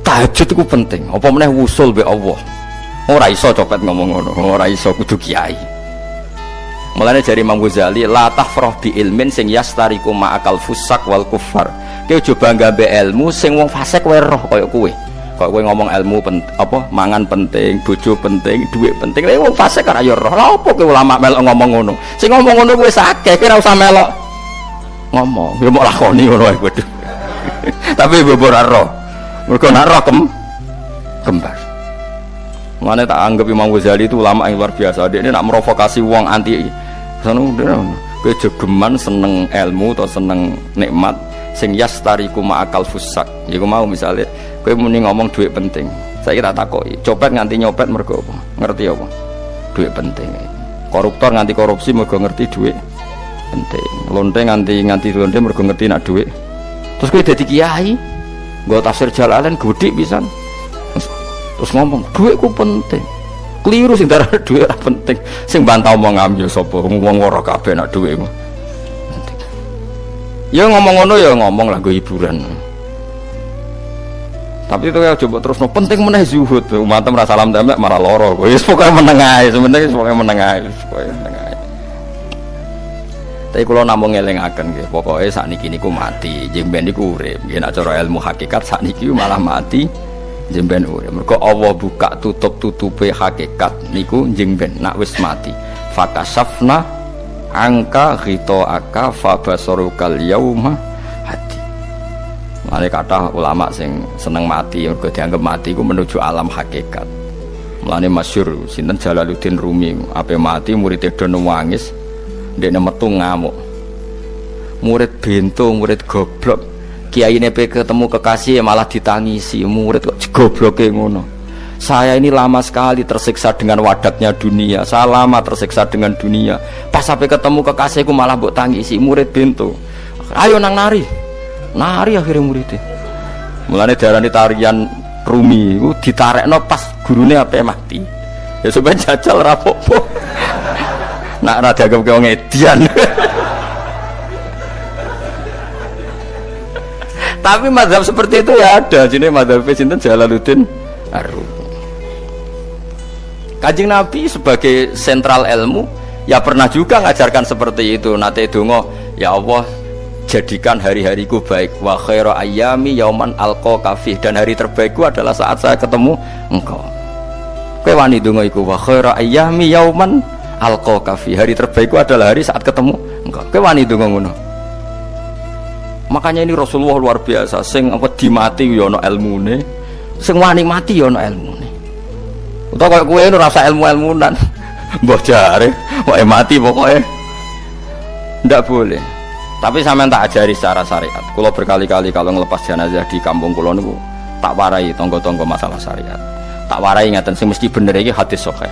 tahajud iku penting. Apa meneh wusul be Allah. Ora iso copet ngomong ngono, ora iso kudu kiai. Mulane jari Imam Ghazali, la tahfrah bi ilmin sing yastariku ma'akal fusak wal kufar. Kowe aja bangga be ilmu sing wong fasik wae roh kaya kowe. Kok kowe ngomong ilmu mangan penting, bojo penting, dhuwit penting. Lah wong fasik ora ya roh. Lah opo kowe ulama melok ngomong ngono? Sing ngomong ngono kowe sakeh, kowe ora usah melok ngomong. Ya mok lakoni ngono wae kudu. Tapi bobor ora roh. Mergo nek roh kembar. Mane tak anggap Imam Ghazali itu ulama yang luar biasa. Dia ini nak merovokasi wong anti. Sono kowe jogeman seneng ilmu atau seneng nikmat sing yastariku ma'akal fusak. Iku mau misale kowe muni ngomong dhuwit penting. Saiki tak takoki, copet nganti nyopet mergo apa? Ngerti apa? Dhuwit penting. Koruptor nganti korupsi mergo ngerti dhuwit penting. Lonte nganti lonte mergo ngerti nak dhuwit. Terus kowe dadi kiai, nggo tafsir Jalalain gede pisan. Terus ngomong dhuwitku penting. Keliru sing darah dhuwit ora penting. Sing bantah omong ambil sapa? Wong ora kabeh nak dhuwitmu. Ya ngomong ngono ya ngomong lah nggo hiburan. Tapi itu ya coba terus penting meneh zuhud. Umatem ra salam templek marah loro. Wis pokoke meneng ae, sebenarnya pokoke meneng ae, pokoke meneng ae. Tapi kula namung ngelingaken nggih, pokoke sakniki niku mati, jemben niku urip. Nggih nek cara ilmu hakikat sakniki malah mati. Jemben urip. Mergo Allah buka tutup-tutupe hakikat niku jemben nak wis mati. Fakasafna angka ghita'aka fabasarukal yauma hadi. Mane kathah ulama sing seneng mati mergo dianggap mati iku menuju alam hakikat. Mulane masyhur sinten Jalaluddin Rumi, ape mati murid do nangis, ndekne metu ngamuk. Murid bento, murid goblok. Kiyaine pe ketemu kekasih malah ditangisi, murid kok gobloke ngono. Saya ini lama sekali tersiksa dengan wadaknya dunia. Saya lama tersiksa dengan dunia. Pas sampai ketemu kekasihku malah mbok tangisi, murid bento. Ayo nang nari. Nari akhirnya muridnya. Mulane diarani tarian Rumi iku ditarekno pas gurune ape mati. Ya sampeyan jajal ra apa-apa. Nak ra dianggap wong edian. Tapi mazhab seperti itu ya ada. Jenenge mazhab sinten Jalaluddin Ar-Rumi. Kanjeng Nabi sebagai sentral ilmu ya pernah juga ngajarkan seperti itu. Nate donga, ya Allah jadikan hari-hariku baik, wa khairu ayyami yauman alqa kafih, dan hari terbaikku adalah saat saya ketemu engkau. Kowe wani donga iku, wa khairu ayyami yauman alqa kafih, hari terbaikku adalah hari saat ketemu engkau. Kowe wani donga ngono. Makanya ini Rasulullah luar biasa, sing apa dimati ya ana ilmune, sing wani mati ya ana ilmune. Utawa kowe ora rasa ilmu-ilmunan. Mbah jare, wae mati pokoknya. Ndak boleh. Tapi sampean tak ajari secara syariat. Kula berkali-kali kalau ngelepas jenazah di kampung kula niku tak warai tangga-tangga masalah syariat. Tak warai ngaten sing mesti bener iki hadis sahih.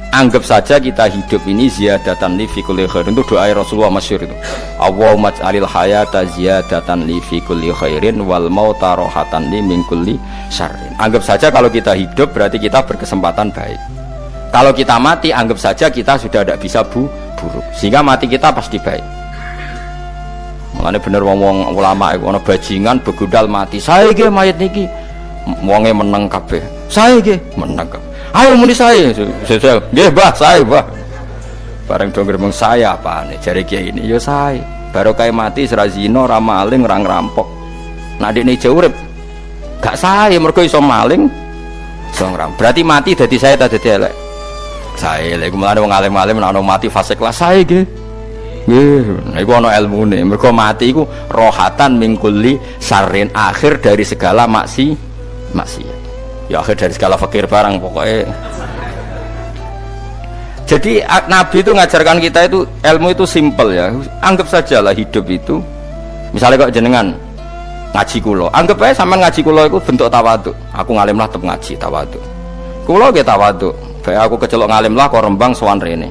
Anggap saja kita hidup ini ziyadatan li fi kulli khairin, itu doa Rasulullah masyhur itu. Allahumma ij'alil hayata ziyadatan li fi kulli khairin wal mauta rahatan li min kulli syarrin. Anggap saja kalau kita hidup berarti kita berkesempatan baik. Kalau kita mati anggap saja kita sudah tidak bisa buruk. Sehingga mati kita pasti baik. Mulane bener wong ulama iku ana bajingan begudal mati. Saya iki mayit niki wonge meneng kabeh. Saya iki meneng kabeh. Ayo muni saya nggih Mbah, saya Mbah. Bareng do ngomong saya apane jare kiai ini ya saya. Baru kae mati ora zina, ora maling, ora ngrampok. Nek dekne ijo urip gak saya mergo iso maling, iso ngrampok. Berarti mati dadi saya ta dadi elek. Saya lek mulane wong alim-alim nek ana mati fase kelas saya nggih. Nggih, iku ana ilmune. Mergo mati iku rohatan mingkuli sarin, akhir dari segala maksiat. Ya akhir dari segala fakir barang pokoknya. Jadi Nabi itu ngajarkan kita itu ilmu itu simple ya. Anggap saja lah hidup itu. Misalnya kok jenengan ngaji kulo, anggap aja sampean ngaji kulo itu bentuk tawaduk. Aku ngalim lah tetep ngaji tawaduk. Kulo ge tawaduk. Bae aku kecelok ngalim lah kok Rembang sowan rene.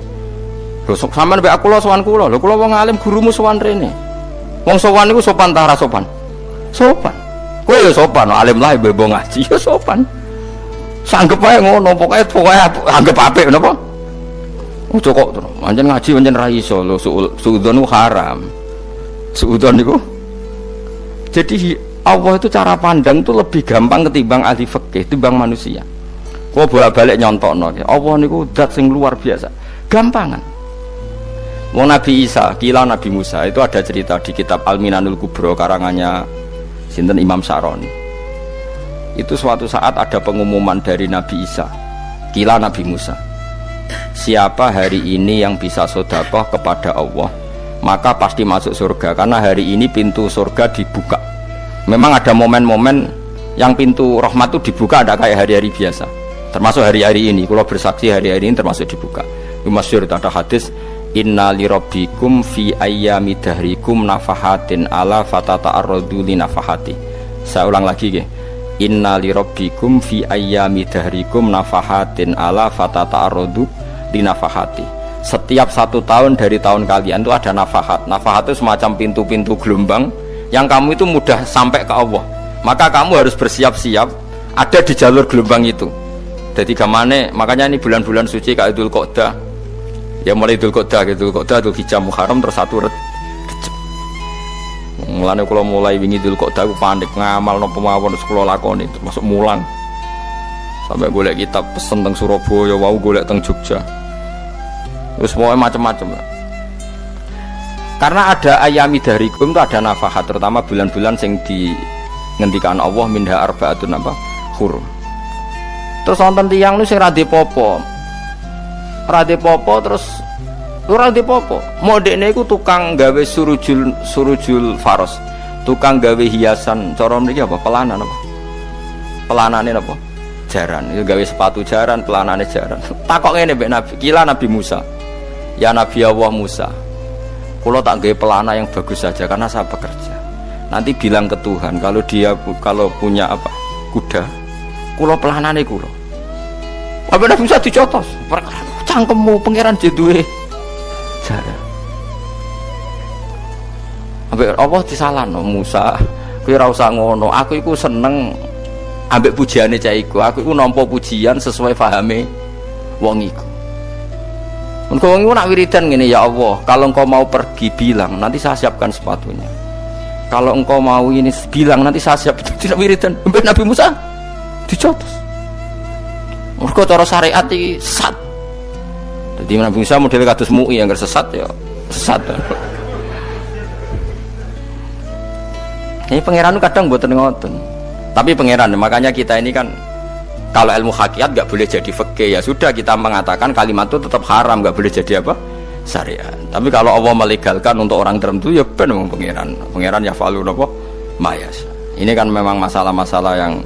Lho sampean bae aku lo sowan kulo. Lho kulo wong ngalim gurumu sowan rene. Wong sowan niku sopan ta ora sopan? Sopan. Kowe ya sopan, alim lah ibu ngaji ya sopan. Sanggep ae ngono, pokoke anggap apik napa? Ojo kok terus. Pancen ngaji pancen ra iso lho, suudzon haram. Suudzon niku. Jadi Allah itu cara pandang itu lebih gampang ketimbang ahli fikih, timbang manusia. Kok bolak-balik nyontokno. Allah niku zat sing luar biasa. Gampangan. Wong Nabi Isa, kila Nabi Musa itu ada cerita di kitab Al-Minanul Kubro karangannya sinten Imam Saroni. Itu suatu saat ada pengumuman dari Nabi Isa, kila Nabi Musa, siapa hari ini yang bisa sedekah kepada Allah maka pasti masuk surga, karena hari ini pintu surga dibuka. Memang ada momen-momen yang pintu rahmat itu dibuka, ada kayak hari-hari biasa, termasuk hari-hari ini. Kalau bersaksi hari-hari ini termasuk dibuka. Itu masyhur, ada hadis inna lirabbikum fi ayyami dahrikum nafahatin ala fatata'arradu li nafahati. Saya ulang lagi ya. Inna lirabbikum fi ayyami dahrikum nafahatin ala fatata'arradu li nafahati. Setiap 1 tahun dari tahun kalian itu ada nafahat. Nafahat itu semacam pintu-pintu gelombang yang kamu itu mudah sampai ke Allah. Maka kamu harus bersiap-siap ada di jalur gelombang itu. Jadi gamane, makanya ini bulan-bulan suci kayak Dzul Qa'dah. Ya mulai Dzul Qa'dah, Dzul Hijjah, Muharram terus 1 Rajab. Mulane kula mulai wingi Dzul Qa'dah aku panik ngamal napa mawon terus kula lakoni termasuk mulang. Sampai golek kitab pesen teng Surabaya, wau golek teng Jogja. Terus semuanya macam-macam. Karena ada ayami darikum itu ada nafahat, terutama bulan-bulan sing di ngendikan Allah minha arba'atun apa hurum. Terus wonten tiyang niku sing ra dipopo. Ra dipopo terus ora dipopo. Modekne iku tukang gawe surujul faros. Tukang gawe hiasan, cara mriki apa? Pelanan apa? Pelanane apa? Jaran. Itu gawe sepatu jaran, pelanane jaran. Takok ngene mbek Nabi, kila Nabi Musa. Ya Nabi Allah Musa, kalau tak gawe pelana yang bagus saja karena saya bekerja. Nanti bilang ke Tuhan kalau dia punya apa kuda, kulo pelanane kulo. Apa Nabi Musa dicotos? Cangkemmu pangeran jeduwe. Jare. Ambek Allah disalahno Musa, kowe ora usah ngono. Aku iku seneng ambek pujiane cah iku. Aku iku nampa pujian sesuai pahame wong iku. Engkau nak wiridan gini, ya Allah, kalau engkau mau pergi bilang, nanti saya siapkan sepatunya. Kalau engkau mau ini bilang, nanti saya siap. Tidak wiridan. Nabi Musa dicotos. Engkau cara syariat ini sesat. Jadi Nabi Musa model kados MUI yang sesat ya sesat. Ini pangeran kadang buat ngoten. Tapi pangeran, makanya kita ini kan kalau ilmu hakikat nggak boleh jadi fikih, ya sudah kita mengatakan kalimat itu tetap haram, nggak boleh jadi apa syariat. Tapi kalau Allah melegalkan untuk orang tertentu ya benar memang pangeran ya falu apa mayas. Ini kan memang masalah-masalah yang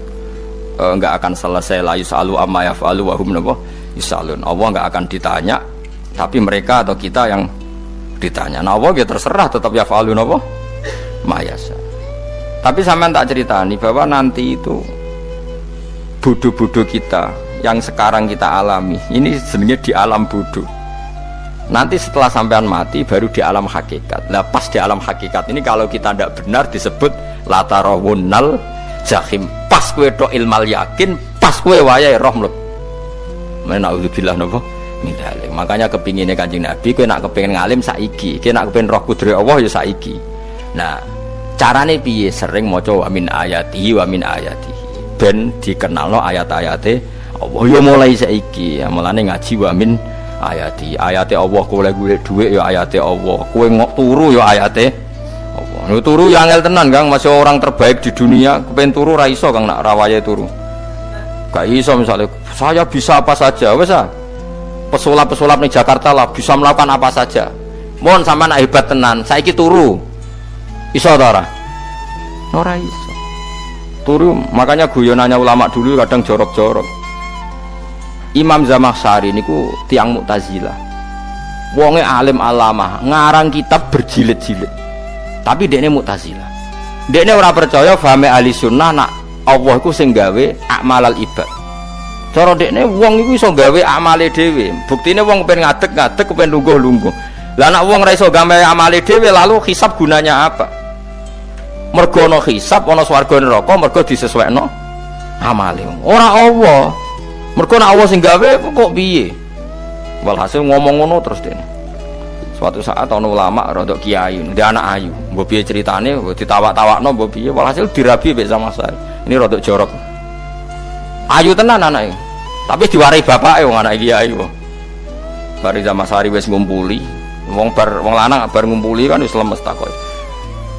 nggak akan selesai. La yusalu amma yafalu wa hum napa yusalun. Allah nggak akan ditanya, tapi mereka atau kita yang ditanya. Nah Allah ya terserah tetap ya falu napa mayas. Tapi sampean tak ceritani bahwa nanti itu bodoh-bodoh kita yang sekarang kita alami ini sebenarnya di alam bodoh. Nanti setelah sampean mati baru di alam hakikat. Nah pas di alam hakikat ini kalau kita tidak benar disebut latarawunnal jahim. Pas kowe tok ilmal yakin, pas kowe wayahe roh mlebu. Menauzubillah napa min dzalik. Makanya kepingine Kanjeng Nabi kowe nak kepengin ngalim saiki, kowe nak kepengin roh kudri Allah ya saiki. Nah, carane piye? Sering maca wa min ayatihi wa min ayatihi. Ben dikenalno ayat-ayate Allah ya mulai saiki. Ya mulane ngaji wa min ayati. Ayate Allah kowe golek dhuwit ya ayate Allah. Kowe turu ya ayate Allah. Nek turu ya angel tenan Kang, masih orang terbaik di dunia, kepen turu ra iso Kang nak rawaye turu. Gak iso misalnya saya bisa apa saja, wes ah. Pesulap-pesulap nih Jakarta lah bisa melakukan apa saja. Mohon sama nak hebat tenan, saiki turu. Iso ta ora? Ora iso. Turu, makanya guyonannya ulama dulu kadang jorok-jorok. Imam Zamakhsyari niku tiang Mu'tazilah. Wonge alim alama, ngarang kitab berjilid-jilid. Tapi dekne Mu'tazilah. Dekne ora percaya fahame ahli sunnah nak Allah iku sing gawe akmalal ibad. Cara dekne wong iku iso gawe amale dhewe. Buktine wong kepen ngadeg-ngadeg, kepen lungguh-lungguh. Lah nek wong ora iso gawe amale dhewe lalu hisab gunanya apa? Mergo ana hisab, ana swarga neraka, mergo disesuaikno amale. Ora Allah. Mergo nek Allah sing gawe kok piye? Walhasil ngomong ngono terus dene. Suatu saat ana ulama rodok kiai, ndek anak ayu. Mbok piye critane, ditawak-tawakno mbok piye, walhasil dirabi mek sama saya. Ini rodok jorok. Ayu tenan anake. Tapi diwarai bapake wong anak kiai kok. Bari Zamakhsyari wis ngumpuli, wong lanang bar ngumpuli kan wis lemes takoki.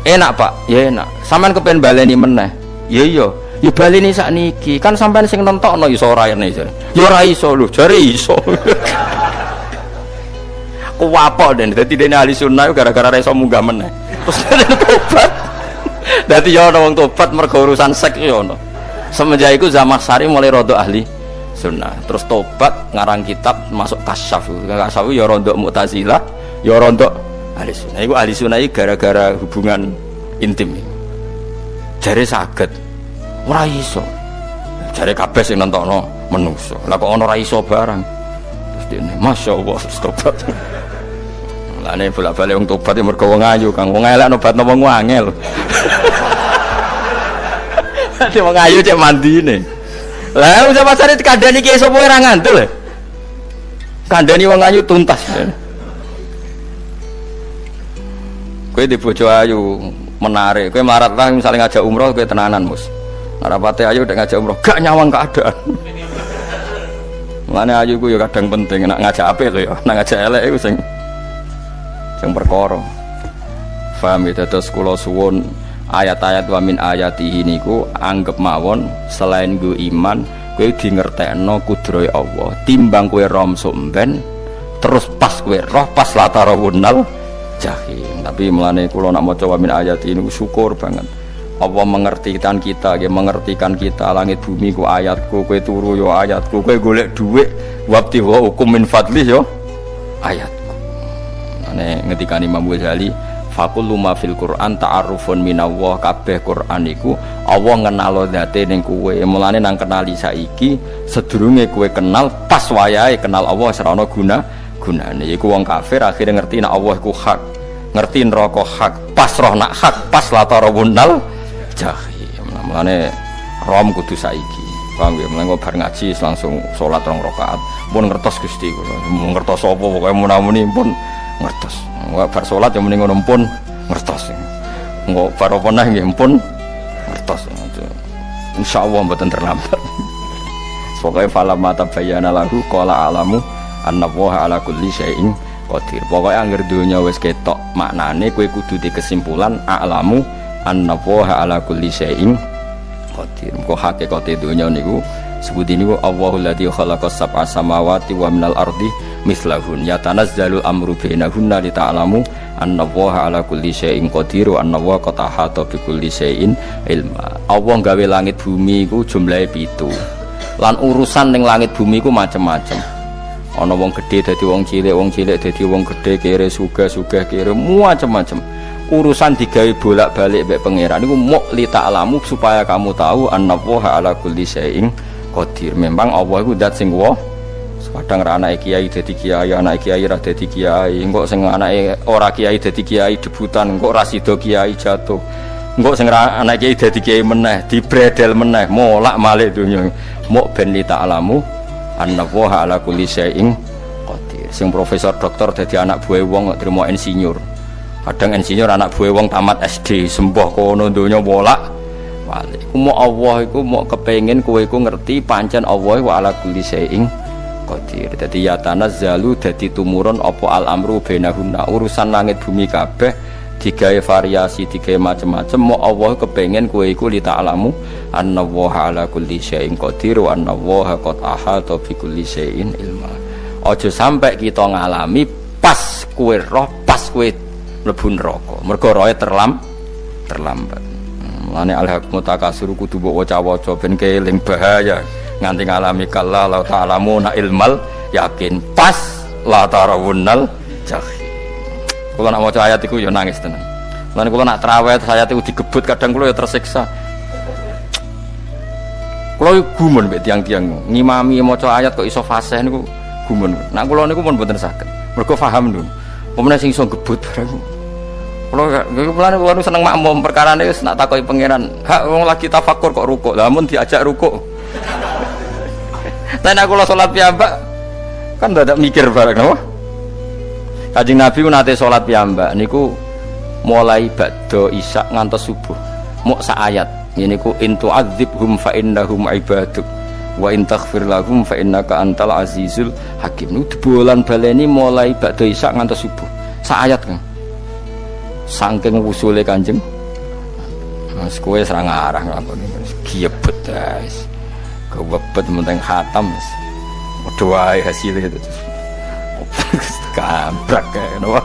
Enak Pak, ya enak. Sampeyan kepen baleni meneh. Ya iya. Ya baleni sakniki. Kan sampeyan sing nentokno iso ora rene jare. Ya ora iso lho, jare iso. Kuwapok den. Dadi dene ahli sunnah gara-gara ora iso munggah meneh. Terus tobat. Dadi ya ana wong tobat mergo urusan seks ya ana. Semenjak iku Zamakhsyari mulai rodok ahli sunnah. Terus tobat ngarang kitab masuk kasyaf. Kasyaf ya rodok Mu'tazilah, ya rodok ahli sunnah. Iku ahli sunnah iki gara-gara hubungan intim. Jare saged. Ora iso. Jare kabeh sing nentokno menungso. Lah kok ana ora iso barang. Terus dene masyaallah tobat. Lah nek bolak-balik wong tobat ya mergo wong ayu Kang. Wong elek nobatno wong angel. Dadi wong ayu cek mandine. Lah wis pasare dikandani ki sapa ora ngandel. Kandani wong ayu tuntas. Kowe di bojo ayu menarik, kowe melarat lah misalnya ngajak umroh kowe tenanan mus. Rapate ayu udah ngajak umroh gak nyawang keadaan. Mulane ayu ku ya kadang penting nek ngajak apik lho ya, nek ngajak elek iku sing perkara. Paham ya terus kula suwun ayat-ayat wa min ayatihi niku anggap mawon selain go iman kowe di ngertekno kudrohe Allah timbang kowe rom somben terus pas kowe roh pas latarawunnal jahim. Tapi mulane kula nak maca wa min ayatihi niku syukur banget. Allah mengertikan kita, dia mengertikan kita langit bumi ku ayatku, kowe turu yo ayatku, kowe golek dhuwit wabti wa hukum min fadli yo ayatku. Ane ngendikane Imam Ghazali faqullu ma fil Qur'an ta'arufun minallah, kabeh Qur'an iku Allah ngenalo zate ning kowe. Mulane nang kenali saiki sedurunge kowe kenal pas wayahe kenal Allah ora ana gunane. Iku wong kafir akhire ngerti nek Allah iku hak, ngerti neraka hak, pas roh nak hak, pas latarawunnal jahim. Mulane rom kudu saiki. Paham ya? Mulane bar ngaji langsung salat 2 rakaat. Pun ngertos Gusti kula. Mun ngertos apa pokoke munamuni pun ngertos. Enggak bar salat ya muni ngono pun ngertos. Enggak bar apa neh nggih pun ngertos. Insyaallah mboten terlambat. Pokoke fala mata bayana lahu qala alamu annallaha ala kulli syai'in qadir. Pokoke anggere donya wis ketok maknane kowe kudu di kesimpulan alamu annallaha ala kulli syai'in qadir. Kok hakikate donya niku sebuti niku Allahul ladzi khalaqas sab'a samawati wa minal ardi mislahun yatanazzalu amru bainahunna li ta'lamu annallaha ala kulli syai'in qadir wa annallaha qad ahata bi kulli syai'in ilma. Allah gawe langit bumi iku jumlahe 7. Lan urusan ning langit bumi iku macam-macam. Ana wong gedhe dadi wong cilik dadi wong gedhe, kere sugih kere macam-macam. Urusan digawe bolak-balik mbek pangeran niku muk li ta'lamu supaya kamu tahu annallaha ala kulli syai'in qadir. Memang Allah iku zat sing kadang ra anake kiai dadi kiai, anake kiai ra dadi kiai, engko sing anake ora kiai dadi kiai debutan, engko ra sida kiai jatuh. Engko sing ra anake kiai dadi kiai meneh, dibredel meneh, molak malik donya. Mok ben li ta'lamu annallaha ala kulli syai'in qadir. Sing profesor doktor dadi anak buah wong kok trimo insinyur. Kadang insinyur anak buah wong tamat SD, sembah kono donya molak malik. Iku mok Allah iku mok kepengin kowe iku ngerti pancen Allah wa ala kulli syai'in qadir. Dadi ya tanazzalu dadi tumurun apa al-amru bainahunna, urusan langit bumi kabeh digawe variasi, digawe macam-macam. Mo Allah kepengin kowe iku li ta'lamu annallaha ala kulli syai'in qadir wa annallaha qad ahata bi kulli syai'in ilma. Aja sampai kita ngalami pas kowe roh, pas kowe mlebu neraka. Mergo roe terlambat. Mulane al-haqmu takasur kudu mbok waca-waca ben keling bahaya. Nganti ngalami kalla la ta'lamuna ilmal yakin pas la tarawunnal jahim. Kula nak maca ayat iku ya nangis tenan. Lan kula nak traweh ayat iku digebut kadang kula ya tersiksa. Kula gumun mek tiang-tiang ngimami maca ayat kok iso fasih niku gumun. Nak kula niku pun mboten saged. Mergo paham lho. Pemene sing iso gebut barang. Kula seneng makmum perkarane wis nak takoki pangeran. Hak wong lagi tafakur kok rukuk. Lah mun diajak rukuk. Nah aku lo sholat piyambak kan tidak mikir bareng apa? Kanjeng Nabi ku nate sholat piyambak niku mulai ba'da isya ngantos subuh mok sak ayat niku in tu'adzibhum fa innahum ibaduk wa in taghfir lahum fa innaka antal azizul hakim. Niku dibolan baleni mulai ba'da isya ngantos subuh sak ayat kan saking usule Kanjeng Mas kowe serang arah nglakoni giebet guys. Kewebet menteng khatam doa hasilnya itu kabrak ngono.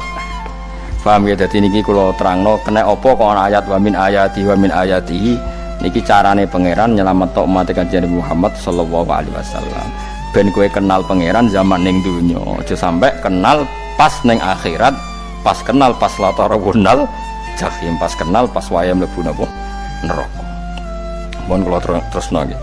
Paham ya, dadi niki kula terangno kena apa kok ana ayat wa min ayatihi niki carane pangeran nyelametno umat Kanjeng Muhammad sallallahu alaihi wasallam. Ben kowe kenal pangeran zaman ning donya, aja sampai kenal pas ning akhirat, pas kenal pas latarawunal jahim, pas kenal pas waya mlebu napa neraka. Mohon kula terusno nggih.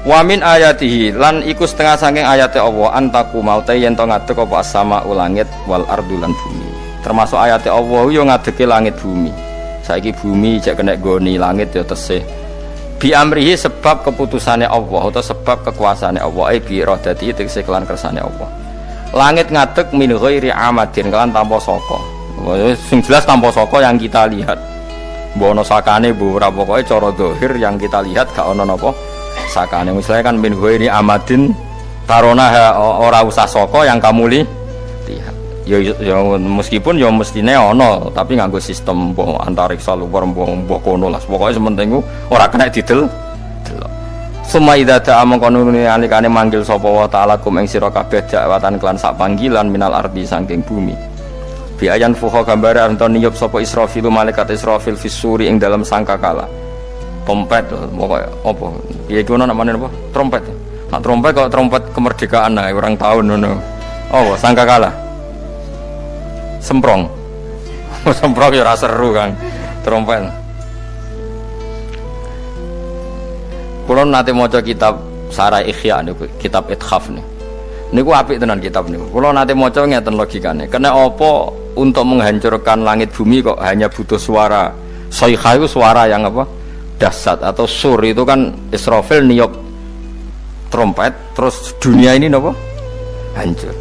Wa min ayatihi lan iku setengah saking ayate Allah antaku maute yen to ngadeg apa sama langit wal ardu lan bumi. Termasuk ayate Allah yo ngadege langit bumi. Saiki bumi jek kena goni langit ya tesih. Bi amrihi sebab keputusane Allah atau sebab kekuasaane Allah bi iradati tegese kelan kersane Allah. Langit ngadeg min ghairi amadin kelan tanpa saka. Sing jelas tanpa saka yang kita lihat. Mbok ana sakane mbok ora pokoke cara zahir yang kita lihat gak ana napa sakane. Misalnya kan min ghairi amadin tarona ora usah saka yang kamu lihat. Ya meskipun ya mestine ana tapi nganggo sistem antariksa luar mbok kono lah. Pokoke sementing ora kena didel. Suma idza ta'a mangkono alikane manggil sapa wa ta'ala kum ing sira kabeh dakwatan kelan sak panggilan minal ardi saking bumi. Bi ayan fuha gambare anton niyup sapa Israfil malaikat Israfil fisuri ing dalam sangkakala. Trompet pokoke apa? Piye kono namane apa? Trompet. Nak trompet kok trompet kemerdekaan ae orang tahun ngono. Oh, sangkakala. Semprong. Semprong ya ora seru kan. Trompet. Kulo nate maca kitab Sarah Ikhya niku, kitab Ithaf niku. Niku apik tenan kitab niku. Kulo nate maca ngeten logikane. Kena apa untuk menghancurkan langit bumi kok hanya butuh suara. Sayha itu suara yang apa? Dahsyat atau sur itu kan Israfil niup trompet terus dunia ini napa? Hancur.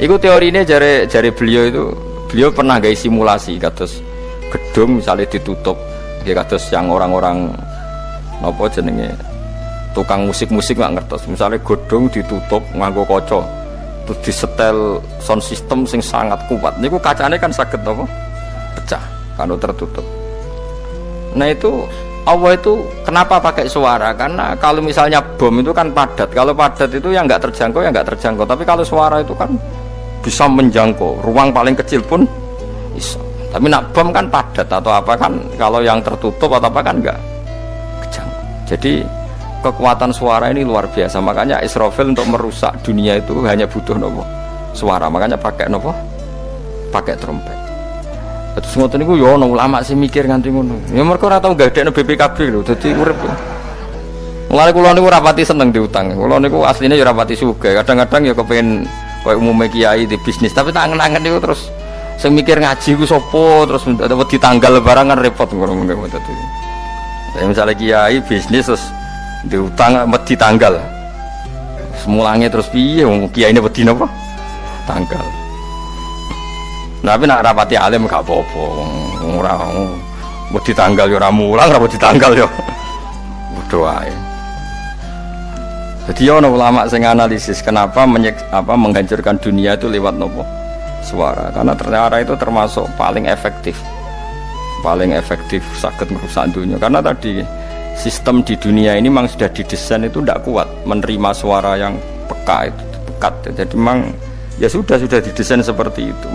Iku teorinya jare beliau pernah gawe simulasi kados gedung misalnya ditutup nggih kados yang orang-orang napa jenenge tukang musik-musik nggak ngertos misalnya gedung ditutup nganggo kaca terus disetel sound system sing sangat kuat niku kacane kan saged napa pecah kalau tertutup. Nah itu Allah itu kenapa pakai suara? Karena kalau misalnya bom itu kan padat. Kalau padat itu yang nggak terjangkau, ya nggak terjangkau. Tapi kalau suara itu kan bisa menjangkau. Ruang paling kecil pun bisa. Tapi nak bom kan padat atau apa kan? Kalau yang tertutup atau apa kan nggak kejangkau. Jadi kekuatan suara ini luar biasa. Makanya Israfil untuk merusak dunia itu hanya butuh nopo suara. Makanya pakai nopo, pakai trompet. Terus ngoten niku yo ana ulama sing mikir nganti ngono. Ya mergo ora tau gadekno BPKB lho, dadi urip. Mulane kula niku rapati seneng diutang. Kula niku asline ya rapati sugih. Kadang-kadang ya kepengin koyo umume kiai di bisnis, tapi tak angen-angen niku terus sing mikir ngaji ku sapa, terus wedi tanggal lebaran kan repot ngono dadi. Ya misalnya kiai bisnis terus diutang wedi tanggal. Semulange terus piye wong kiyaine wedi napa? Tanggal. Tapi nak rapati alim gak apa-apa. Ora wedi tanggal ya ora mulang, ora wedi tanggal ya. Bodho wae. Jadi ono ulama sing analisis kenapa menghancurkan dunia itu lewat nopo? Suara. Karena ternyata itu termasuk paling efektif sakit merusak dunia. Karena tadi sistem di dunia ini memang sudah didesain itu tidak kuat menerima suara yang peka itu pekat. Jadi memang ya sudah didesain seperti itu.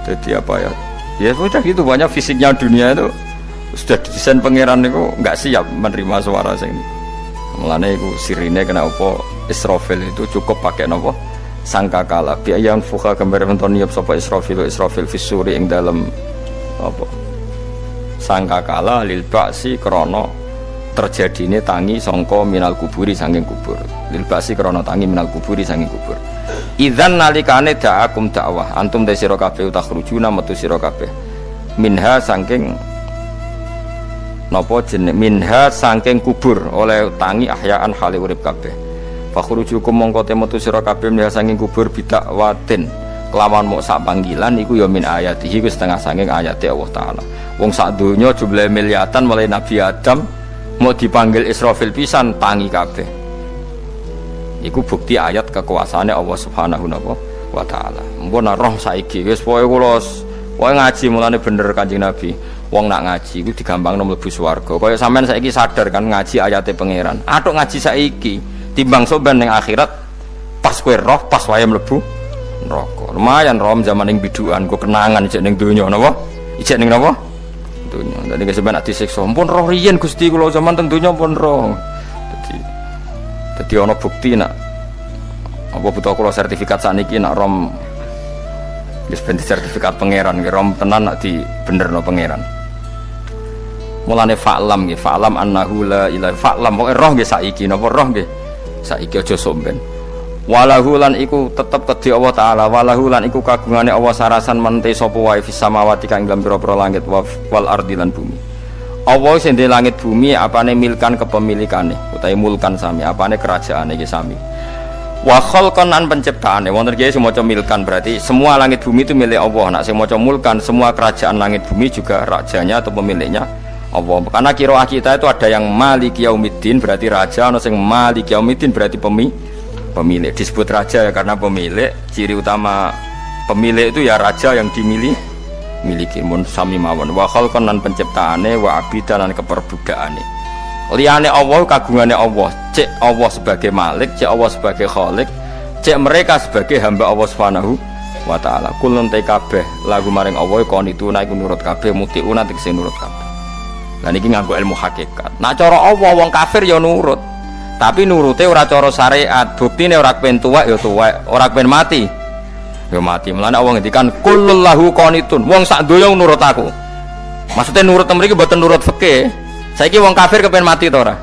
Jadi apa ya? Ya sudah gitu, banyak fisiknya dunia itu sudah didesain pangeran itu nggak siap menerima suara sing. Mulane iku sirine kena apa Israfil itu cukup pakai napa sangkakala bi ayan fuha gambar menton niap sapa Israfil fisuri ing dalam apa sangkakala lil ba'si krana terjadine tangi sangka minal kuburi saking kubur lil ba'si krana tangi minal kuburi saking kubur idzan nalikane da'akum dakwah antum de sira kabeh takhrujuna metu sira kabeh minha saking napa jeneng minha saking kubur oleh tangi ahyaan hale urip kabeh fakhrujukum mongko metu sira kabeh minha saking kubur bidak watin kelawan mok sak panggilan iku ya min ayatihi ku setengah saking ayate Allah taala wong sak donya jumlahe miliatan mulai Nabi Adam mau dipanggil Israfil pisan tangi kabeh iku bukti ayat kekuasaane Allah subhanahu wa taala mbon roh saiki wis pokoke kula ngaji mulane bener Kanjeng Nabi. Wong nak ngaji iku digampangno mlebu swarga. Kaya sampean saiki sadar kan ngaji ayate pangeran. Atuk ngaji saiki timbang soban ning akhirat pas kowe roh pas wae mlebu neraka. Lumayan rom zaman ning bidukan kok kenangan ijek ning donya napa? Ijek ning napa? Donya. Dadi sampean ati siksa. Ampun roh riyen Gusti kula zaman teng donya pun roh. Dadi ana bukti nak apa butuh kula sertifikat sakniki nak rom wis ben sertifikat pangeran ki rom tenan nak di benerno pangeran. Mulane fa'lam nggih, fa'lam annahu la ilaha fa'lam pokoke roh nggih saiki napa roh nggih saiki aja somben. Walahu lan iku tetep kedhi Allah taala, walahu lan iku kagungane Allah sarasan mente sapa wae fis samawati kang dalam pira-pira langit wal ardi lan bumi. Allah sing ndek langit bumi apane milkan kepemilikane utawi mulkan sami, apane kerajaane iki sami. Wa khalqan an penciptaane wonten iki sing maca milkan berarti semua langit bumi itu milik Allah. Nek sing maca mulkan semua kerajaan langit bumi juga rajanya atau pemiliknya Allah. Karena qiraah kita itu ada yang Maliki Yaumiddin berarti raja, ana sing Maliki Yaumiddin berarti pemilik. Disebut raja ya karena pemilik. Ciri utama pemilik itu ya raja yang dimiliki mun sami mawon. Wa khalqan lan penciptaane wa abidan lan keperbudakane. Liyane Allah kagungane Allah. Cek Allah sebagai Malik, cek Allah sebagai Khalik, cek mereka sebagai hamba Allah Subhanahu wa taala. Kulun te kabeh lagu maring Allah konituna iku nurut kabeh mutiuna tegese nurut kabeh. Lah niki nganggo ilmu hakikat. Nah cara Allah wong kafir ya nurut. Tapi nurute ora cara syariat. Buktine ora kepen tuwek ya tuwek, ora kepen mati ya mati. Mulane Allah ngendikan kullahu qanitun. Wong sak donya nurut aku. Maksudnya nurut mriki mboten nurut fikih. Saiki wong kafir kepen mati ta ora?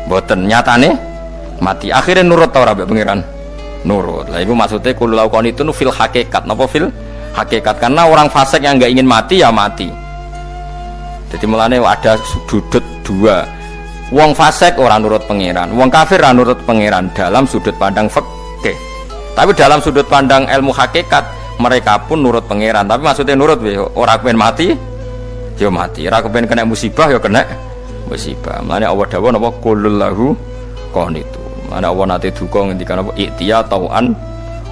Mboten, nyatane mati. Akhirnya nurut ta ora mbek pangeran? Nurut. Lah iku maksudnya kullahu qanitun fil hakikat. Napa fil hakikat? Karena orang fasik yang enggak ingin mati ya mati. Jadi mulane ada sudut dua. Wong fasik ora nurut pangeran, wong kafir ora nurut pangeran dalam sudut pandang fikih. Tapi dalam sudut pandang ilmu hakikat mereka pun nurut pangeran. Tapi maksudnya nurut ora kepen mati, ya mati. Ora kepen kena musibah ya kena musibah. Mulane Allah dawuh napa kullahu qanitu. Mulane Allah nate duka ngendikan apa iktiya tauan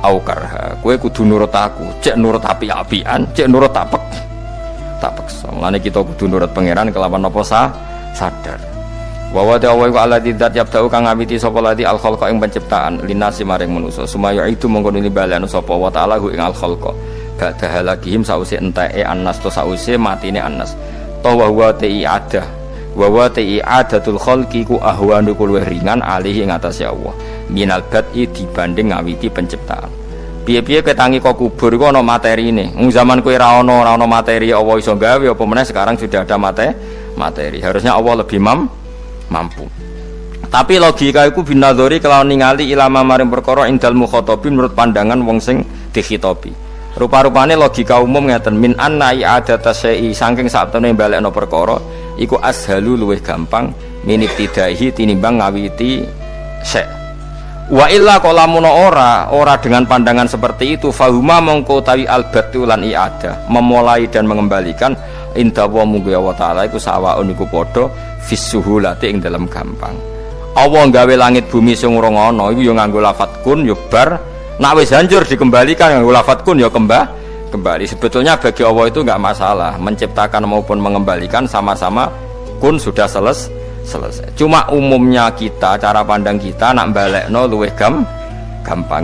au karha. Kowe kudu nurut aku, cek nurut api-apian, cek nurut tak paksa. Mulane kita kudu nurut pangeran kelawan apa sadar. Wa wa ta'ala wa alladzi dzat yabda'u kang ngawiti sapa lati al khalqa ing penciptaan linasi maring manusa sumaya itu mongko nilibalen sapa wa ta'ala ing al khalqa ba'da halakihim sause enteke annas to sause matine annas to wa huwa ti'adah wa wa ti'adatul khalqi ku ahwanu luwih ringan alih ing atase Allah minal bad'i dibanding ngawiti penciptaan. Piye-piye ketangi kok kubur iku ana materine. Wong zaman kowe ora ana materi Allah iso gawe apa meneh sekarang sudah ada materi. Harusnya Allah lebih mampu. Tapi logika iku binadzori kelawan ningali ilama maring perkara indal mukhatabin menurut pandangan wong sing dikhitobi. Rupa-rupane logika umum ngeten min anna i'adata syai'i saking saptene balekno perkara iku ashalu luwih gampang minibtidaihi tinimbang ngawiti syai'. Wa illa qalamun ora dengan pandangan seperti itu fahuma mongko tawi albatu lan i'adah memulai dan mengembalikan inda wa munggu Allah taala iku sawaun iku padha fisuhulati ing dalam gampang. Allah gawe langit bumi sing ora ana iku ya nganggo lafat kun ya bar, nek wis hancur dikembalikan nganggo lafat kun ya kembali. Sebetulnya bagi Allah itu enggak masalah menciptakan maupun mengembalikan sama-sama kun sudah selesai. Cuma umumnya kita cara pandang kita nak balekno luwih gampang.